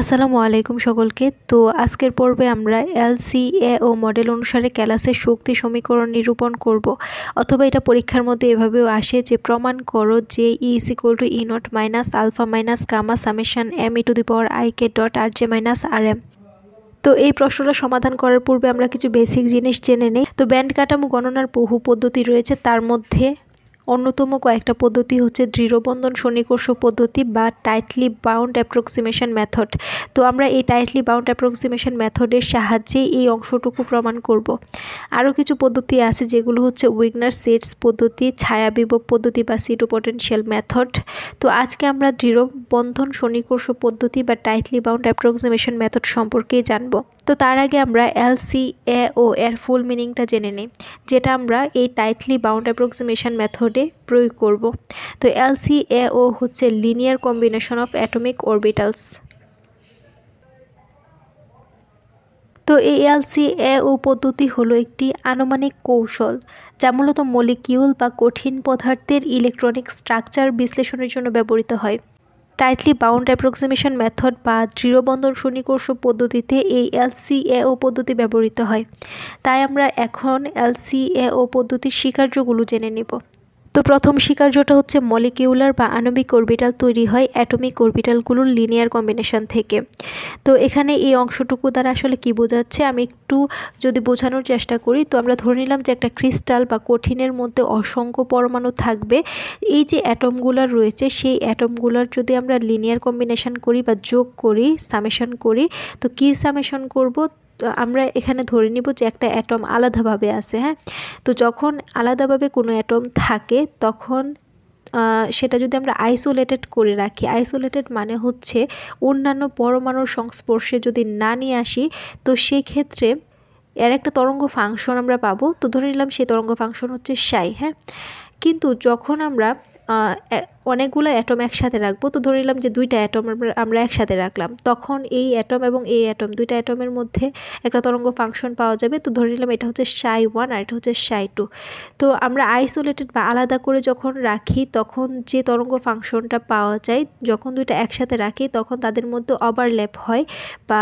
আসসালামু আলাইকুম সকলকে। তো আজকের পর্বে আমরা এলসিএও মডেল অনুসারে ক্যালাসের শক্তি সমীকরণ নিরূপণ করব, অথবা এটা পরীক্ষার মধ্যে এভাবেও আসে যে প্রমাণ করো যে E = E0 minus alpha minus gamma summation m(e⁻ik dot rj minus rm)। তো এই প্রশ্নটা সমাধান করার পূর্বে আমরা কিছু বেসিক জিনিস জেনে নেই। তো ব্যান্ড কাঠামো গণনার বহু পদ্ধতি রয়েছে, তার মধ্যে অন্যতম কয়েকটা পদ্ধতি হচ্ছে দৃঢ়বন্ধন সন্নিকর্ষ পদ্ধতি বা টাইটলি বাউন্ড অ্যাপ্রক্সিমেশন মেথড। তো আমরা এই টাইটলি বাউন্ড অ্যাপ্রক্সিমেশন মেথডের সাহায্যে এই অংশটুকু প্রমাণ করব। আরও কিছু পদ্ধতি আছে যেগুলো হচ্ছে উইগনার সেটস পদ্ধতি, ছায়া বিভব পদ্ধতি বা সিটো পটেনশিয়াল মেথড। তো আজকে আমরা দৃঢ়বন্ধন সন্নিকর্ষ পদ্ধতি বা টাইটলি বাউন্ড অ্যাপ্রক্সিমেশন মেথড সম্পর্কেই জানব। তো তার আগে আমরা এলসিএও এর ফুল মিনিংটা জেনে নিই, যেটা আমরা এই টাইটলি বাউন্ড অ্যাপ্রক্সিমেশন মেথডে প্রয়োগ করব। তো এলসিএও হচ্ছে linear combination of atomic orbitals. তো এই এলসিএও পদ্ধতি হলো একটি আনুমানিক কৌশল যা মূলত মলিকিউল বা কঠিন পদার্থের ইলেকট্রনিক স্ট্রাকচার বিশ্লেষণের জন্য ব্যবহৃত হয়। টাইটলি বাউন্ড অ্যাপ্রক্সিমেশন মেথড বা দৃঢ়বন্ধন সন্নিকর্ষ পদ্ধতিতে এই এলসিএও পদ্ধতি ব্যবহৃত হয়। তাই আমরা এখন এলসিএও পদ্ধতির স্বীকার্যগুলো জেনে নেব। তো প্রথম স্বীকার্যটা হচ্ছে মলিকিউলার বা আণবিক অরবিটাল তৈরি হয় অ্যাটমিক অরবিটালগুলোর লিনিয়ার কম্বিনেশন থেকে। তো এখানে এই অংশটুকু দ্বারা আসলে কি বোঝাচ্ছে আমি একটু যদি বোঝানোর চেষ্টা করি। তো আমরা ধরে নিলাম যে একটা ক্রিস্টাল বা কঠিনের মধ্যে অসংখ্য পরমাণু থাকবে। এই যে অ্যাটমগুলার রয়েছে সেই অ্যাটমগুলার যদি আমরা লিনিয়ার কম্বিনেশন করি বা যোগ করি, সামেশন করি, তো কি সামেশন করব? আমরা এখানে ধরে নিব যে একটা অ্যাটম আলাদাভাবে আছে। হ্যাঁ, তো যখন আলাদাভাবে কোনো অ্যাটম থাকে তখন সেটা যদি আমরা আইসোলেটেড করে রাখি, আইসোলেটেড মানে হচ্ছে অন্যান্য পরমাণুর সংস্পর্শে যদি না নিয়ে আসি, তো সেই ক্ষেত্রে এর একটা তরঙ্গ ফাংশন আমরা পাবো। তো ধরে নিলাম সেই তরঙ্গ ফাংশন হচ্ছে সাই। হ্যাঁ, কিন্তু যখন আমরা অনেকগুলো অ্যাটম একসাথে রাখবো, তো ধরে নিলাম যে দুইটা অ্যাটম আমরা একসাথে রাখলাম, তখন এই অ্যাটম এবং এই অ্যাটম দুইটা অ্যাটমের মধ্যে একটা তরঙ্গ ফাংশন পাওয়া যাবে। তো ধরে নিলাম এটা হচ্ছে সাই 1 আর এটা হচ্ছে সাই 2। তো আমরা আইসোলেটেড বা আলাদা করে যখন রাখি তখন যে তরঙ্গ ফাংশনটা পাওয়া যায়, যখন দুইটা একসাথে রাখি তখন তাদের মধ্যে ওভারল্যাপ হয় বা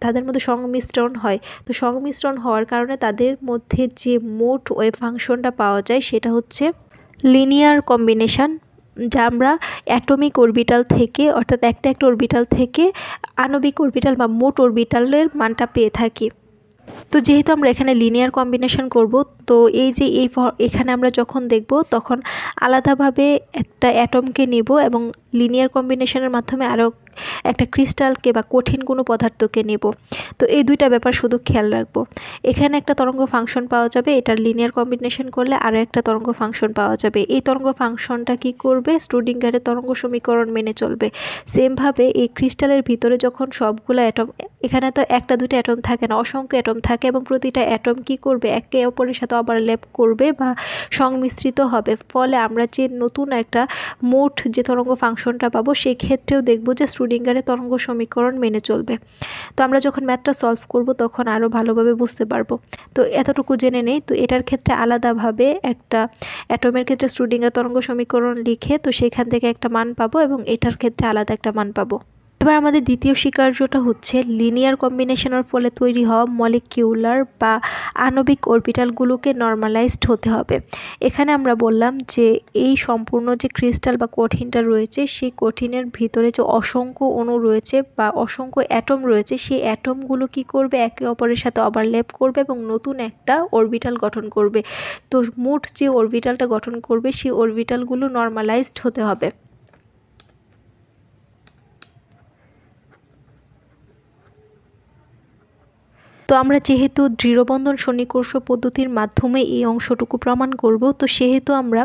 তাদের মধ্যে সংমিশ্রণ হয়। তো সংমিশ্রণ হওয়ার কারণে তাদের মধ্যে যে মোট ওয়েভ ফাংশনটা পাওয়া যায় সেটা হচ্ছে লিনিয়ার কম্বিনেশন, যা আমরা অ্যাটমিক অরবিটাল থেকে অর্থাৎ একটা অরবিটাল থেকে আণবিক অরবিটাল বা মোট অরবিটালের মানটা পেয়ে থাকি। তো যেহেতু আমরা এখানে লিনিয়ার কম্বিনেশন করব, তো এই যে এখানে আমরা যখন দেখব তখন আলাদাভাবে একটা অ্যাটমকে নিব এবং লিনিয়ার কম্বিনেশনের মাধ্যমে আরও একটা ক্রিস্টালকে বা কঠিন কোনো পদার্থকে নেব। তো এই দুইটা ব্যাপার শুধু খেয়াল রাখবো। এখানে একটা তরঙ্গ ফাংশন পাওয়া যাবে, এটার লিনিয়ার কম্বিনেশন করলে আরও একটা তরঙ্গ ফাংশন পাওয়া যাবে। এই তরঙ্গ ফাংশনটা কি করবে? শ্রোডিঙ্গারের তরঙ্গ সমীকরণ মেনে চলবে। সেমভাবে এই ক্রিস্টালের ভিতরে যখন সবগুলো অ্যাটম, এখানে তো একটা দুটো অ্যাটম থাকে না, অসংখ্য অ্যাটম থাকে এবং প্রতিটা অ্যাটম কি করবে? একে অপরের সাথে ওভারল্যাপ করবে বা সংমিশ্রিত হবে। ফলে আমরা যে নতুন একটা মোট যে তরঙ্গ ফাংশনটা পাবো সেই ক্ষেত্রেও দেখব যে শ্রোডিঙ্গারের তরঙ্গ সমীকরণ মেনে চলবে। তো আমরা যখন ম্যাথটা সলভ করব তখন আরও ভালোভাবে বুঝতে পারবো। তো এতটুকু জেনে নেই। তো এটার ক্ষেত্রে আলাদাভাবে একটা অ্যাটমের ক্ষেত্রে শ্রোডিঙ্গার তরঙ্গ সমীকরণ লিখে তো সেখান থেকে একটা মান পাবো এবং এটার ক্ষেত্রে আলাদা একটা মান পাবো। এবার আমাদের দ্বিতীয় স্বীকার্যটা হচ্ছে লিনিয়ার কম্বিনেশনের ফলে তৈরি হওয়া মলিকিউলার বা আণবিক অরবিটালগুলোকে নর্মালাইজড হতে হবে। এখানে আমরা বললাম যে এই সম্পূর্ণ যে ক্রিস্টাল বা কঠিনটা রয়েছে সেই কঠিনের ভিতরে যে অসংখ্য অণু রয়েছে বা অসংখ্য অ্যাটম রয়েছে, সেই অ্যাটমগুলো কি করবে? একে অপরের সাথে ওভারল্যাপ করবে এবং নতুন একটা অরবিটাল গঠন করবে। তো মোট যে অরবিটালটা গঠন করবে সেই অরবিটালগুলো নর্মালাইজড হতে হবে। তো আমরা যেহেতু দৃঢ়বন্ধন সন্নিকর্ষ পদ্ধতির মাধ্যমে এই অংশটুকু প্রমাণ করব, তো সেহেতু আমরা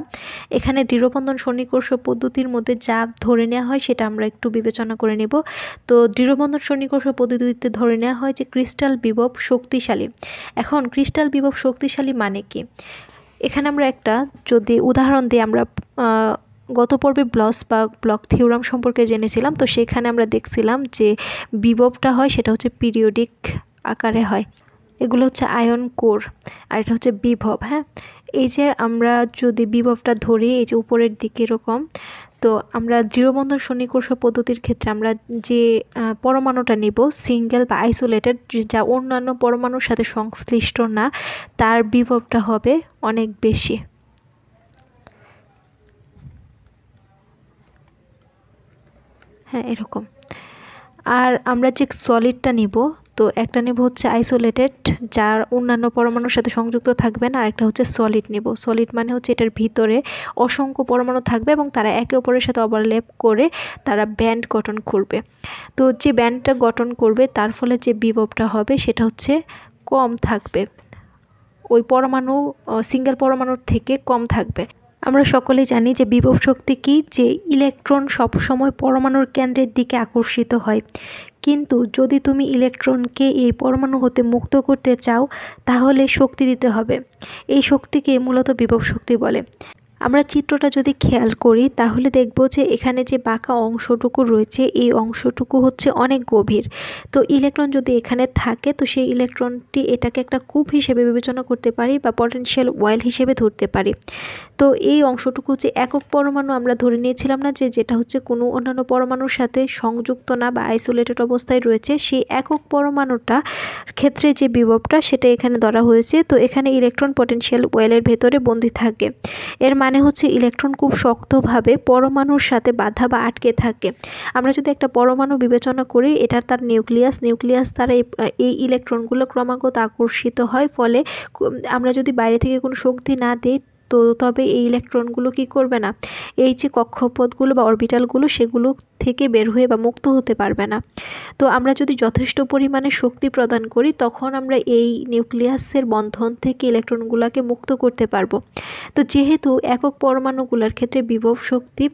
এখানে দৃঢ়বন্ধন সন্নিকর্ষ পদ্ধতির মধ্যে যা ধরে নেওয়া হয় সেটা আমরা একটু বিবেচনা করে নেব। তো দৃঢ়বন্ধন সন্নিকর্ষ পদ্ধতিতে ধরে নেওয়া হয় যে ক্রিস্টাল বিভব শক্তিশালী। এখন ক্রিস্টাল বিভব শক্তিশালী মানে কি? এখানে আমরা একটা যদি উদাহরণ দিই, আমরা গত পর্বে ব্লক থিওরাম সম্পর্কে জেনেছিলাম। তো সেখানে আমরা দেখছিলাম যে বিভবটা হয় সেটা হচ্ছে পিরিয়ডিক আকারে হয়। এগুলো হচ্ছে আয়ন কোর আর এটা হচ্ছে বিভব। হ্যাঁ, এই যে আমরা যদি বিভবটা ধরি এই যে উপরের দিকে এরকম, তো আমরা দৃঢ়বন্ধন সন্নিকর্ষ পদ্ধতির ক্ষেত্রে আমরা যে পরমাণুটা নেব সিঙ্গেল বা আইসোলেটেড, যা অন্যান্য পরমাণুর সাথে সংশ্লিষ্ট না, তার বিভবটা হবে অনেক বেশি। হ্যাঁ, এরকম। আর আমরা যে সলিডটা নিব, তো একটা নেব হচ্ছে আইসোলেটেড, যার অন্যান্য পরমাণুর সাথে সংযুক্ত থাকবে না, আর একটা হচ্ছে সলিড নেব। সলিড মানে হচ্ছে এটার ভিতরে অসংখ্য পরমাণু থাকবে এবং তারা একে অপরের সাথে ওভারল্যাপ করে তারা ব্যান্ড গঠন করবে। তো যে ব্যান্ডটা গঠন করবে তার ফলে যে বিভবটা হবে সেটা হচ্ছে কম থাকবে, ওই পরমাণু সিঙ্গেল পরমাণুর থেকে কম থাকবে। আমরা সকলেই জানি যে বিভব শক্তি কি, যে ইলেকট্রন সবসময় পরমাণুর কেন্দ্রের দিকে আকর্ষিত হয়, কিন্তু যদি তুমি ইলেকট্রনকে এই পরমাণু হতে মুক্ত করতে চাও তাহলে শক্তি দিতে হবে। এই শক্তিকে মূলত বিভব শক্তি বলে। আমরা চিত্রটা যদি খেয়াল করি তাহলে দেখব যে এখানে যে বাঁকা অংশটুকু রয়েছে এই অংশটুকু হচ্ছে অনেক গভীর। তো ইলেকট্রন যদি এখানে থাকে তো সেই ইলেকট্রনটি এটাকে একটা কূপ হিসেবে বিবেচনা করতে পারি বা পটেনশিয়াল ওয়েল হিসেবে ধরতে পারি। তো এই অংশটুকু যে একক পরমাণু আমরা ধরে নিয়েছিলাম না, যেটা হচ্ছে কোনো অন্যান্য পরমাণুর সাথে সংযুক্ত না বা আইসোলেটেড অবস্থায় রয়েছে, সেই একক পরমাণুটা ক্ষেত্রে যে বিভবটা সেটা এখানে ধরা হয়েছে। তো এখানে ইলেকট্রন পটেনশিয়াল ওয়েলের ভেতরে বন্দী থাকে। এর মানে হচ্ছে ইলেকট্রন খুব শক্তভাবে পরমাণুর সাথে বাধা বা আটকে থাকে। আমরা যদি একটা পরমাণু বিবেচনা করি, এটা তার নিউক্লিয়াস দ্বারা এই ইলেকট্রনগুলো ক্রমাগত আকর্ষিত হয়, ফলে আমরা যদি বাইরে থেকে কোনো শক্তি না দিই তো তবে এই ইলেকট্রনগুলো কি করবে না, এই যে কক্ষপথগুলো বা অরবিটালগুলো সেগুলো থেকে বের হয়ে বা মুক্ত হতে পারবে না। তো আমরা যদি যথেষ্ট পরিমাণে শক্তি প্রদান করি তখন আমরা এই নিউক্লিয়াসের বন্ধন থেকে ইলেকট্রনগুলোকে মুক্ত করতে পারবো। তো যেহেতু একক পরমাণুগুলোর ক্ষেত্রে বিভব শক্তি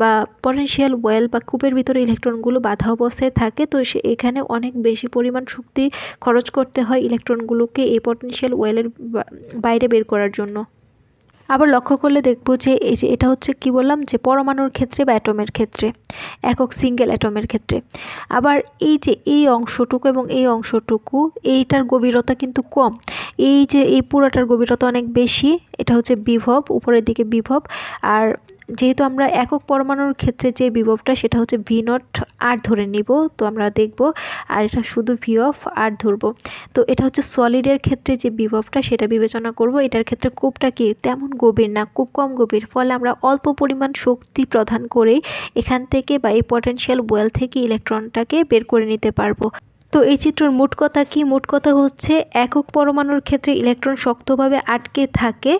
বা পটেনশিয়াল ওয়েল বা কূপের ভিতরে ইলেকট্রনগুলো বাধা অবস্থায় থাকে, তো এখানে অনেক বেশি পরিমাণ শক্তি খরচ করতে হয় ইলেকট্রনগুলোকে এই পটেনশিয়াল ওয়েলের বাইরে বের করার জন্য। আবার লক্ষ্য করলে দেখব যে এই যে এটা হচ্ছে কি বললাম, যে পরমাণুর ক্ষেত্রে বা অ্যাটমের ক্ষেত্রে, একক সিঙ্গেল অ্যাটমের ক্ষেত্রে। আবার এই যে এই অংশটুকু এবং এই অংশটুকু, এইটার গভীরতা কিন্তু কম। এই যে এই পুরোটার গভীরতা অনেক বেশি, এটা হচ্ছে বিভব, উপরের দিকে বিভব। আর যেহেতু আমরা একক পরমাণুর ক্ষেত্রে যে বিভবটা সেটা হচ্ছে V0R ধরে নিব, তো আমরা দেখব, আর এটা শুধু V(R) ধরবো। তো এটা হচ্ছে সলিডের ক্ষেত্রে যে বিভবটা সেটা বিবেচনা করব। এটার ক্ষেত্রে কূপটা কি তেমন গভীর না, খুব কম গভীর, ফলে আমরা অল্প পরিমাণ শক্তি প্রদান করেই এখান থেকে বা এই পটেনশিয়াল ওয়েল থেকে ইলেকট্রনটাকে বের করে নিতে পারবো। তো এই চিত্রের মোট কথা কি? মোট কথা হচ্ছে একক পরমাণুর ক্ষেত্রে ইলেকট্রন শক্তভাবে আটকে থাকে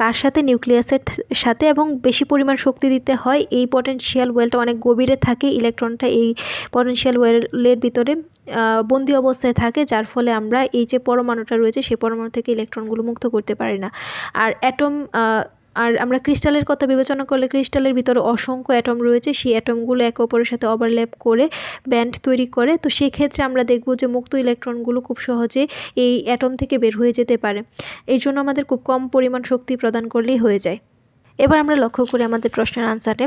কার সাথে? নিউক্লিয়াসের সাথে, এবং বেশি পরিমাণ শক্তি দিতে হয়। এই পটেনশিয়াল ওয়েলটা অনেক গভীরে থাকে, ইলেকট্রনটা এই পটেনশিয়াল ওয়েলের ভিতরে বন্দি অবস্থায় থাকে, যার ফলে আমরা এই যে পরমাণুটা রয়েছে সেই পরমাণু থেকে ইলেকট্রনগুলো মুক্ত করতে পারি না। আর অ্যাটম, আর আমরা ক্রিস্টালের কথা বিবেচনা করলে ক্রিস্টালের ভিতরে অসংখ্য অ্যাটম রয়েছে, সেই অ্যাটমগুলো একে অপরের সাথে ওভারল্যাপ করে ব্যান্ড তৈরি করে। তো সেই ক্ষেত্রে আমরা দেখব যে মুক্ত ইলেকট্রনগুলো খুব সহজে এই অ্যাটম থেকে বের হয়ে যেতে পারে। এই জন্য আমাদের খুব কম পরিমাণ শক্তি প্রদান করলেই হয়ে যায়। এবার আমরা লক্ষ্য করি আমাদের প্রশ্নের আনসারে।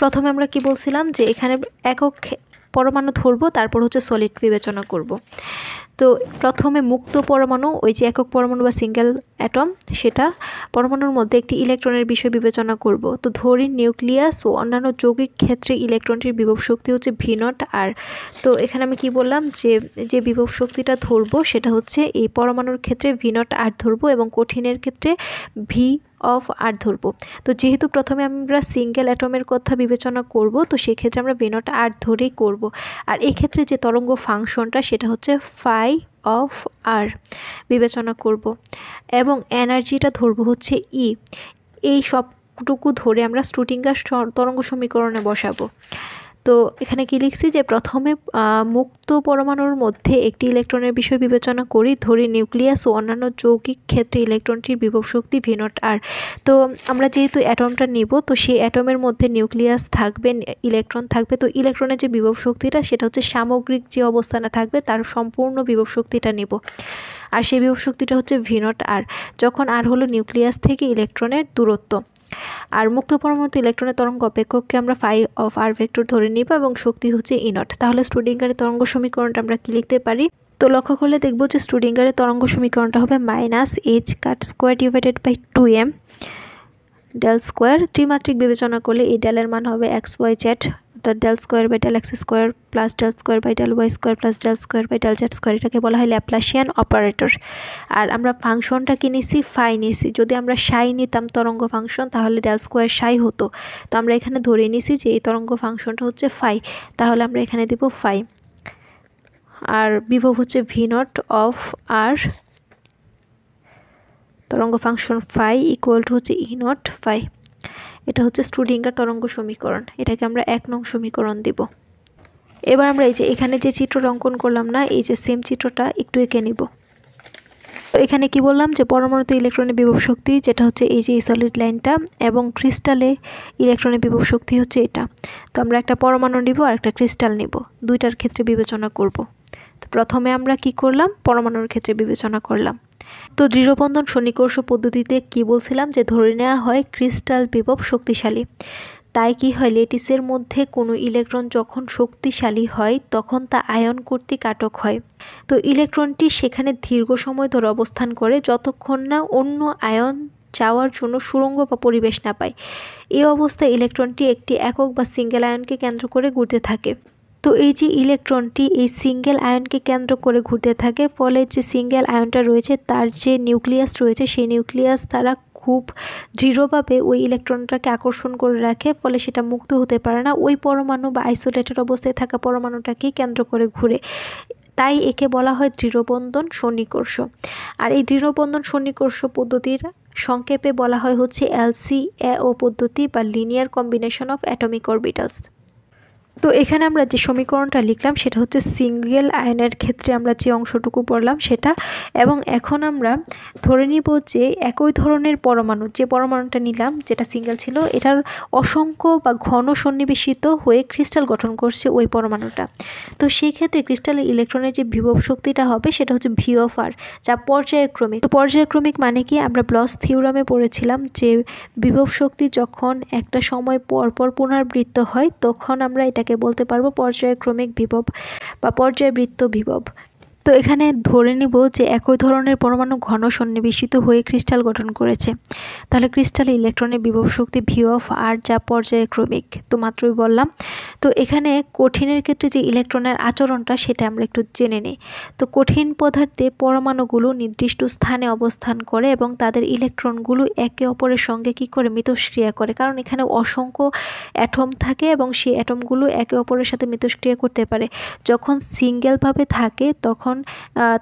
প্রথমে আমরা কি বলছিলাম, যে এখানে একক পরমাণু ধরবো, তারপর হচ্ছে সলিড বিবেচনা করব। তো প্রথমে মুক্ত পরমাণু, ওই যে একক পরমাণু বা সিঙ্গেল অ্যাটম, সেটা পরমাণুর মধ্যে একটি ইলেকট্রনের বিষয় বিবেচনা করব। তো ধরি নিউক্লিয়াস ও অন্যান্য যৌগিক ক্ষেত্রে ইলেকট্রনটির বিভব শক্তি হচ্ছে V0R। তো এখানে আমি কি বললাম, যে বিভব শক্তিটা ধরবো সেটা হচ্ছে এই পরমাণুর ক্ষেত্রে V0R ধরবো এবং কঠিনের ক্ষেত্রে V(R) ধরবো। তো যেহেতু প্রথমে আমরা সিঙ্গেল অ্যাটমের কথা বিবেচনা করব, তো সেক্ষেত্রে আমরা V0R ধরেই করব। আর এই ক্ষেত্রে যে তরঙ্গ ফাংশনটা সেটা হচ্ছে φ(R) বিবেচনা করব, এবং এনার্জিটা ধরবো হচ্ছে E। এই সবটুকু ধরে আমরা শ্রোডিঙ্গার তরঙ্গ সমীকরণে বসাবো। তো এখানে কি লিখছি, যে প্রথমে মুক্ত পরমাণুর মধ্যে একটি ইলেকট্রনের বিষয় বিবেচনা করি, ধরি নিউক্লিয়াস ও অন্যান্য যৌগিক ক্ষেত্রে ইলেকট্রনটির বিভব শক্তি V0R। তো আমরা যেহেতু অ্যাটমটা নিব, তো সেই অ্যাটমের মধ্যে নিউক্লিয়াস থাকবে, ইলেকট্রন থাকবে। তো ইলেকট্রনের যে বিভব শক্তিটা সেটা হচ্ছে সামগ্রিক যে অবস্থানে থাকবে তার সম্পূর্ণ বিভব শক্তিটা নিব, আর সেই বিভব শক্তিটা হচ্ছে V0R, যখন R হলো নিউক্লিয়াস থেকে ইলেকট্রনের দূরত্ব। আর মুক্ত পরমাণুতে ইলেকট্রনের তরঙ্গ অপেক্ষককে আমরা φ(R) ভেক্টর ধরে নিব এবং শক্তি হচ্ছে E0। তাহলে শ্রোডিঙ্গারের তরঙ্গ সমীকরণটা আমরা কি লিখতে পারি? তো লক্ষ্য করলে দেখব যে শ্রোডিঙ্গারের তরঙ্গ সমীকরণটা হবে -h² / 2m ডেল স্কোয়ার। ত্রিমাত্রিক বিবেচনা করলে এই ডেলের মান হবে এক্স ওয়াই জেড, অর্থাৎ del square by del x square plus del square by del y square plus del square by del z square. এটাকে বলা হয় ল্যাপ্লাসিয়ান অপারেটর। আর আমরা ফাংশনটা কি নিছি, ফাই নিছি। যদি আমরা সাই নিতাম তরঙ্গ ফাংশন তাহলে ডেল স্কোয়ার সাই হতো। তো আমরা এখানে ধরে নিছি যে এই তরঙ্গ ফাংশনটা হচ্ছে ফাই, তাহলে আমরা এখানে দিব ফাই। আর বিভব হচ্ছে ভি নট অফ আর, তরঙ্গ ফাংশন ফাই ইকুয়াল টু হচ্ছে ই নট ফাই। এটা হচ্ছে স্ক্রুডিঙ্গার তরঙ্গ সমীকরণ, এটাকে আমরা 1 নং সমীকরণ দিব। এবার আমরা এই যে এখানে যে চিত্রটা অঙ্কন করলাম না, এই যে সেম চিত্রটা একটু এঁকে নিব। তো এখানে কি বললাম যে পরমাণুতে ইলেকট্রনের বিভব শক্তি যেটা হচ্ছে এই যে এই সলিড লাইনটা, এবং ক্রিস্টালে ইলেকট্রনের বিভব শক্তি হচ্ছে এটা। তো আমরা একটা পরমাণু নিব আর একটা ক্রিস্টাল নিব, দুইটার ক্ষেত্রে বিবেচনা করব। তো প্রথমে আমরা কি করলাম, পরমাণুর ক্ষেত্রে বিবেচনা করলাম। তো দৃঢ়বন্ধন সন্নিকর্ষ পদ্ধতিতে কি বলছিলাম যে ধরে নেওয়া হয় ক্রিস্টাল বিভব শক্তিশালী। তাই কি হয়, ল্যাটিসের মধ্যে কোনো ইলেকট্রন যখন শক্তিশালী হয় তখন তা আয়ন কর্তৃক আটক হয়। তো ইলেকট্রনটি সেখানে দীর্ঘ সময় ধরে অবস্থান করে যতক্ষণ না অন্য আয়ন যাওয়ার জন্য সুড়ঙ্গ বা পরিবেশ না পায়। এই অবস্থায় ইলেকট্রনটি একটি একক বা সিঙ্গেল আয়নকে কেন্দ্র করে ঘুরতে থাকে। তো এই যে ইলেকট্রনটি এই সিঙ্গেল আয়নকে কেন্দ্র করে ঘুরতে থাকে, ফলে যে সিঙ্গেল আয়নটা রয়েছে তার যে নিউক্লিয়াস রয়েছে সেই নিউক্লিয়াস তারা খুব দৃঢ়ভাবে ওই ইলেকট্রনটাকে আকর্ষণ করে রাখে, ফলে সেটা মুক্ত হতে পারে না। ওই পরমাণু বা আইসোলেটেড অবস্থায় থাকা পরমাণুটাকেই কেন্দ্র করে ঘুরে, তাই একে বলা হয় দৃঢ়বন্ধন সন্নিকর্ষ। আর এই দৃঢ়বন্ধন সন্নিকর্ষ পদ্ধতির সংক্ষেপে বলা হয় হচ্ছে LCAO পদ্ধতি বা linear combination of atomic orbitals. তো এখানে আমরা যে সমীকরণটা লিখলাম সেটা হচ্ছে সিঙ্গেল আয়নের ক্ষেত্রে আমরা যে অংশটুকু পড়লাম সেটা, এবং এখন আমরা ধরে নিব যে একই ধরনের পরমাণু, যে পরমাণুটা নিলাম যেটা সিঙ্গেল ছিল, এটার অসংখ্য বা ঘন সন্নিবেশিত হয়ে ক্রিস্টাল গঠন করছে ওই পরমাণুটা। তো সেই ক্ষেত্রে ক্রিস্টালের ইলেকট্রনের যে বিভব শক্তিটা হবে সেটা হচ্ছে ভি অফ আর, যা পর্যায়ক্রমিক। তো পর্যায়ক্রমিক মানে কি, আমরা ব্লস থিওরামে পড়েছিলাম যে বিভব শক্তি যখন একটা সময় পর পর পুনরাবৃত্ত হয় তখন আমরা এটাকে বলতে পারবো পর্যায়ক্রমিক বিভব বা পর্যায়বৃত্ত বিভব। তো এখানে ধরে নিব যে একই ধরনের পরমাণু ঘন সন্নিবেশিত হয়ে ক্রিস্টাল গঠন করেছে, তাহলে ক্রিস্টালে ইলেকট্রনের বিভব শক্তি ভি অফ আর যা পর্যায়ক্রমিক, তো মাত্রই বললাম। তো এখানে কঠিনের ক্ষেত্রে যে ইলেকট্রনের আচরণটা সেটা আমরা একটু জেনে নিই। তো কঠিন পদার্থে পরমাণুগুলো নির্দিষ্ট স্থানে অবস্থান করে এবং তাদের ইলেকট্রনগুলো একে অপরের সঙ্গে কি করে মিথস্ক্রিয়া করে, কারণ এখানে অসংখ্য অ্যাটম থাকে এবং সেই অ্যাটমগুলো একে অপরের সাথে মিথস্ক্রিয়া করতে পারে। যখন সিঙ্গেলভাবে থাকে তখন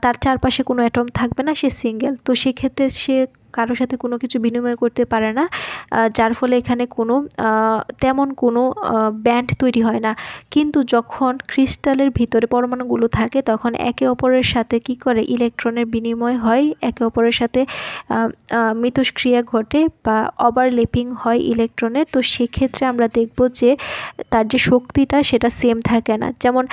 তার চারপাশে কোনো অ্যাটম থাকবে না, সে সিঙ্গেল, তো সেক্ষেত্রে সে কারোর সাথে কোনো কিছু বিনিময় করতে পারে না, যার ফলে এখানে কোনো তেমন কোনো ব্যান্ড তৈরি হয় না। কিন্তু যখন ক্রিস্টালের ভিতরে পরমাণুগুলো থাকে তখন একে অপরের সাথে কি করে ইলেকট্রনের বিনিময় হয়, একে অপরের সাথে মিথস্ক্রিয়া ঘটে বা ওভারল্যাপিং হয় ইলেকট্রনের। তো সেক্ষেত্রে আমরা দেখব যে তার যে শক্তিটা সেটা সেম থাকে না। যেমন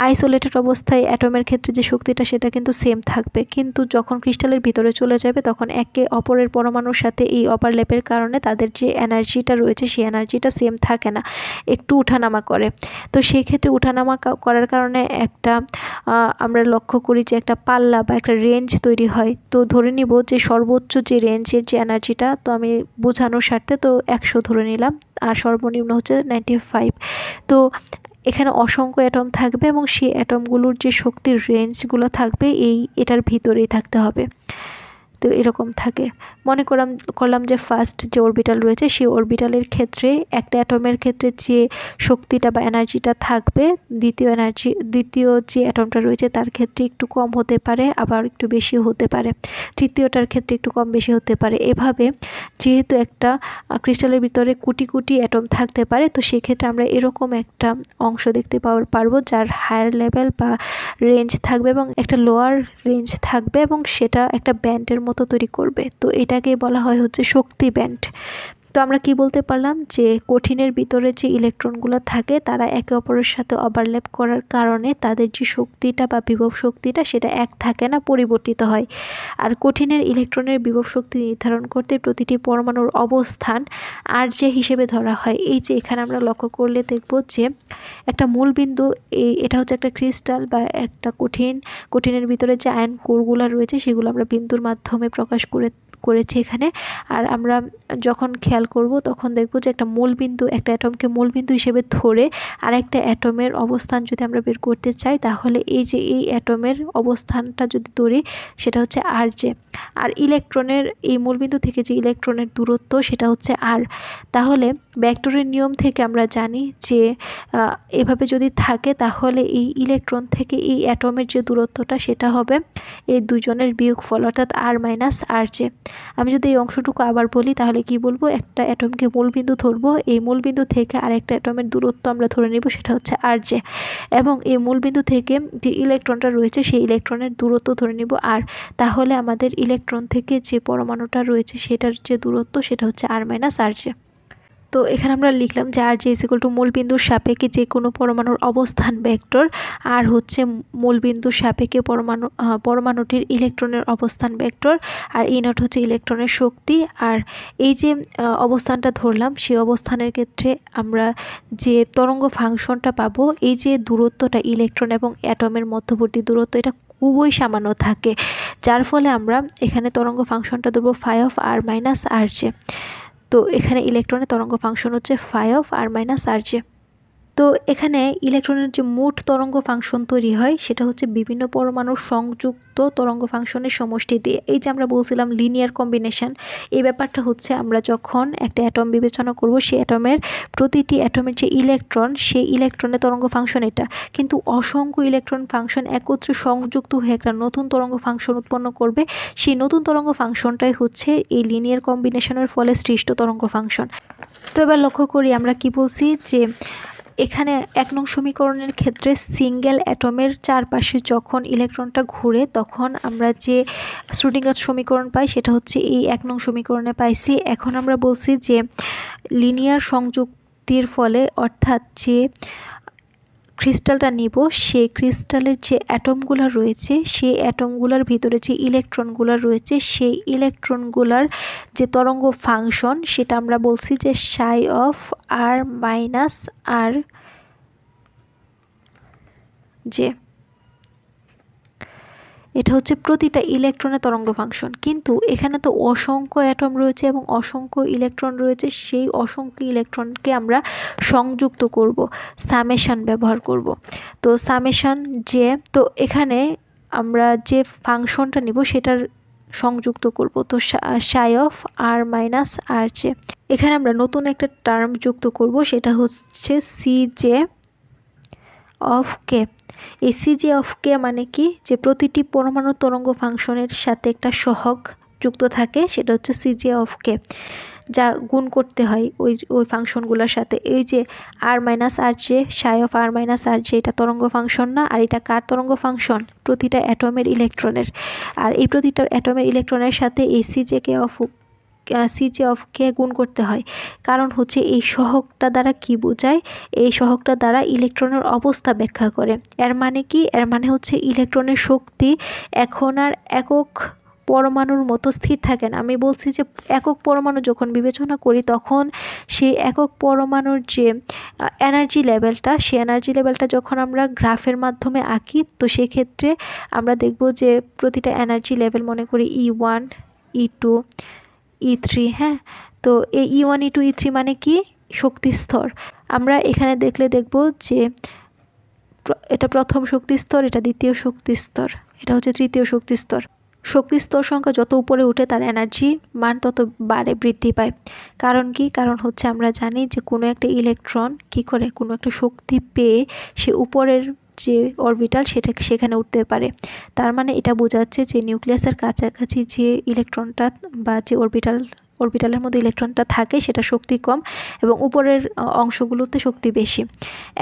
আইসোলেটেড অবস্থায় অ্যাটমের ক্ষেত্রে যে শক্তিটা সেটা কিন্তু সেম থাকবে, কিন্তু যখন ক্রিস্টালের ভিতরে চলে যাবে তখন একে অপরের পরমাণুর সাথে এই ওভারল্যাপের কারণে তাদের যে এনার্জিটা রয়েছে সেই এনার্জিটা সেম থাকে না, একটু উঠানামা করে। তো সেই ক্ষেত্রে উঠানামা করার কারণে একটা আমরা লক্ষ্য করি যে একটা পাল্লা বা একটা রেঞ্জ তৈরি হয়। তো ধরে নিব যে সর্বোচ্চ যে রেঞ্জের যে এনার্জিটা, তো আমি বোঝানোর স্বার্থে তো 100 ধরে নিলাম, আর সর্বনিম্ন হচ্ছে 95। তো এখানে অসংখ্য অ্যাটম থাকবে এবং সেই অ্যাটমগুলোর যে শক্তির রেঞ্জগুলো থাকবে এটার ভিতরেই থাকতে হবে। তো এরকম থাকে। মনে করলাম যে ফার্স্ট যে অরবিটাল রয়েছে সেই অরবিটালের ক্ষেত্রে একটা অ্যাটমের ক্ষেত্রে যে শক্তিটা বা এনার্জিটা থাকবে দ্বিতীয় যে অ্যাটমটা রয়েছে তার ক্ষেত্রে একটু কম হতে পারে, আবার একটু বেশি হতে পারে, তৃতীয়টার ক্ষেত্রে একটু কম বেশি হতে পারে। এভাবে যেহেতু একটা ক্রিস্টালের ভিতরে কোটি কোটি অ্যাটম থাকতে পারে, তো সেক্ষেত্রে আমরা এরকম একটা অংশ দেখতে পারবো যার হায়ার লেভেল বা রেঞ্জ থাকবে এবং একটা লোয়ার রেঞ্জ থাকবে, এবং সেটা একটা ব্যান্ডের মতো তৈরি করবে। তো এটাকে বলা হয় হচ্ছে শক্তি ব্যান্ড। তো আমরা কি বলতে পারলাম যে কঠিনের ভিতরে যে ইলেকট্রনগুলো থাকে তারা একে অপরের সাথে ওভারল্যাপ করার কারণে তাদের যে শক্তিটা বা বিভব শক্তিটা সেটা এক থাকে না, পরিবর্তিত হয়। আর কঠিনের ইলেকট্রনের বিভব শক্তি নির্ধারণ করতে প্রতিটি পরমাণুর অবস্থান আর যে হিসেবে ধরা হয়। এই যে এখানে আমরা লক্ষ্য করলে দেখব যে একটা মূল বিন্দু, এটা হচ্ছে একটা ক্রিস্টাল বা একটা কঠিনের ভিতরে যে আয়ন কোরগুলো রয়েছে সেগুলো আমরা বিন্দুর মাধ্যমে প্রকাশ করেছি এখানে। আর আমরা যখন খেয়াল খেয়াল করব তখন দেখব যে একটা মূলবিন্দু, একটা অ্যাটমকে মূলবিন্দু হিসেবে ধরে আরেকটা অ্যাটমের অবস্থান যদি আমরা বের করতে চাই, তাহলে এই যে এই অ্যাটমের অবস্থানটা যদি ধরি সেটা হচ্ছে আর জে। আর ইলেকট্রনের এই মূলবিন্দু থেকে যে ইলেকট্রনের দূরত্ব সেটা হচ্ছে আর। তাহলে ভেক্টরের নিয়ম থেকে আমরা জানি যে এভাবে যদি থাকে তাহলে এই ইলেকট্রন থেকে এই অ্যাটমের যে দূরত্বটা সেটা হবে এই দুজনের বিয়োগফল, অর্থাৎ আর মাইনাস আর জে। আমি যদি এই অংশটুকু আবার বলি তাহলে কি বলবো, একটা অ্যাটমকে মূলবিন্দু ধরবো, এই মূলবিন্দু থেকে আরেকটা অ্যাটমের দূরত্ব আমরা ধরে নেব সেটা হচ্ছে আর জে, এবং এই মূলবিন্দু থেকে যে ইলেকট্রনটা রয়েছে সেই ইলেকট্রনের দূরত্ব ধরে নেব আর। তাহলে আমাদের ইলেকট্রন থেকে যে পরমাণুটা রয়েছে সেটার যে দূরত্ব সেটা হচ্ছে আর মাইনাস আর জে। তো এখানে আমরা লিখলাম যে আর জে ইজ ইকুয়াল টু মূলবিন্দুর সাপেক্ষে যে কোনো পরমাণুর অবস্থান ভেক্টর, আর হচ্ছে মূলবিন্দুর সাপেক্ষে পরমাণুটির ইলেকট্রনের অবস্থান ভেক্টর, আর ই নট হচ্ছে ইলেকট্রনের শক্তি। আর এই যে অবস্থানটা ধরলাম সেই অবস্থানের ক্ষেত্রে আমরা যে তরঙ্গ ফাংশনটা পাবো, এই যে দূরত্বটা ইলেকট্রন এবং অ্যাটমের মধ্যবর্তী দূরত্ব এটা খুবই সামান্য থাকে, যার ফলে আমরা এখানে তরঙ্গ ফাংশনটা দেবো phi of R minus R J. তো এখানে ইলেকট্রনের তরঙ্গ ফাংশন হচ্ছে phi of R minus R J. তো এখানে ইলেকট্রনের যে মোট তরঙ্গ ফাংশন তৈরি হয় সেটা হচ্ছে বিভিন্ন পরমাণুর সংযুক্ত তরঙ্গ ফাংশনের সমষ্টি দিয়ে। এই যে আমরা বলছিলাম লিনিয়ার কম্বিনেশন, এই ব্যাপারটা হচ্ছে আমরা যখন একটা অ্যাটম বিবেচনা করব সেই অ্যাটমের প্রতিটি অ্যাটমের যে ইলেকট্রন সেই ইলেকট্রনের তরঙ্গ ফাংশন এটা, কিন্তু অসংখ্য ইলেকট্রন ফাংশন একত্রে সংযুক্ত হয়ে একটা নতুন তরঙ্গ ফাংশন উৎপন্ন করবে, সেই নতুন তরঙ্গ ফাংশনটাই হচ্ছে এই লিনিয়ার কম্বিনেশনের ফলে সৃষ্ট তরঙ্গ ফাংশন। তো এবার লক্ষ্য করি আমরা কি বলছি, যে এখানে 1 নং সমীকরণের ক্ষেত্রে সিঙ্গেল অ্যাটমের চারপাশে যখন ইলেকট্রনটা ঘুরে তখন আমরা যে শ্রোডিঙ্গার সমীকরণ পাই সেটা হচ্ছে এই 1 নং সমীকরণে পাইছি। এখন আমরা বলছি যে লিনিয়ার সংযুক্তির ফলে, অর্থাৎ যে ক্রিস্টালটা নিব সেই ক্রিস্টালের যে অ্যাটমগুলো রয়েছে সেই অ্যাটমগুলোর ভিতরে যে ইলেকট্রনগুলো রয়েছে সেই ইলেকট্রনগুলোর যে তরঙ্গ ফাংশন সেটা আমরা বলছি যে psi of R minus R J. এটা হচ্ছে প্রতিটা ইলেকট্রনের তরঙ্গ ফাংশন, কিন্তু এখানে তো অসংখ্য অ্যাটম রয়েছে এবং অসংখ্য ইলেকট্রন রয়েছে, সেই অসংখ্য ইলেকট্রনকে আমরা সংযুক্ত করব, সামেশন ব্যবহার করব। তো সামেশন যে, তো এখানে আমরা যে ফাংশনটা নিব সেটার সংযুক্ত করব, তো psi of R minus R j. এখানে আমরা নতুন একটা টার্ম যুক্ত করব সেটা হচ্ছে সি জে অফ কে। এই সিজে অফ কে মানে কি, যে প্রতিটি পরমাণু তরঙ্গ ফাংশনের সাথে একটা সহগ যুক্ত থাকে, সেটা হচ্ছে সিজে অফ কে, যা গুণ করতে হয় ওই ফাংশনগুলোর সাথে। এই যে r minus R j, psi of R minus R J, এটা তরঙ্গ ফাংশন না, আর এটা কার তরঙ্গ ফাংশন, প্রতিটা অ্যাটমের ইলেকট্রনের। আর এই প্রতিটা অ্যাটমের ইলেকট্রনের সাথে এই সিজে অফ কে গুণ করতে হয়, কারণ হচ্ছে এই সহগটা দ্বারা কি বোঝায়, এই সহগটা দ্বারা ইলেকট্রনের অবস্থা ব্যাখ্যা করে। এর মানে কি, এর মানে হচ্ছে ইলেকট্রনের শক্তি এখন আর একক পরমাণুর মতো স্থির থাকে না। আমি বলছি যে একক পরমাণু যখন বিবেচনা করি তখন সেই একক পরমাণুর যে এনার্জি লেভেলটা, সেই এনার্জি লেভেলটা যখন আমরা গ্রাফের মাধ্যমে আঁকি, তো সেক্ষেত্রে আমরা দেখব যে প্রতিটা এনার্জি লেভেল, মনে করি E1 E2 E3, হ্যাঁ, তো এই E1 E2 E3 মানে কি, শক্তি স্তর। আমরা এখানে দেখব যে এটা প্রথম শক্তি স্তর, এটা দ্বিতীয় শক্তি স্তর, এটা হচ্ছে তৃতীয় শক্তি স্তর। শক্তি স্তর সংখ্যা যত উপরে উঠে তার এনার্জি মান তত বৃদ্ধি পায়। কারণ কি, কারণ হচ্ছে আমরা জানি যে কোনো একটা ইলেকট্রন কি করে, কোনো একটা শক্তি পেয়ে সে উপরের যে অরবিটাল সেখানে উঠতে পারে। তার মানে এটা বোঝাচ্ছে যে নিউক্লিয়াসের কাছাকাছি যে ইলেকট্রনটা বা যে অরবিটালের মধ্যে ইলেকট্রনটা থাকে সেটা শক্তি কম এবং উপরের অংশগুলোতে শক্তি বেশি।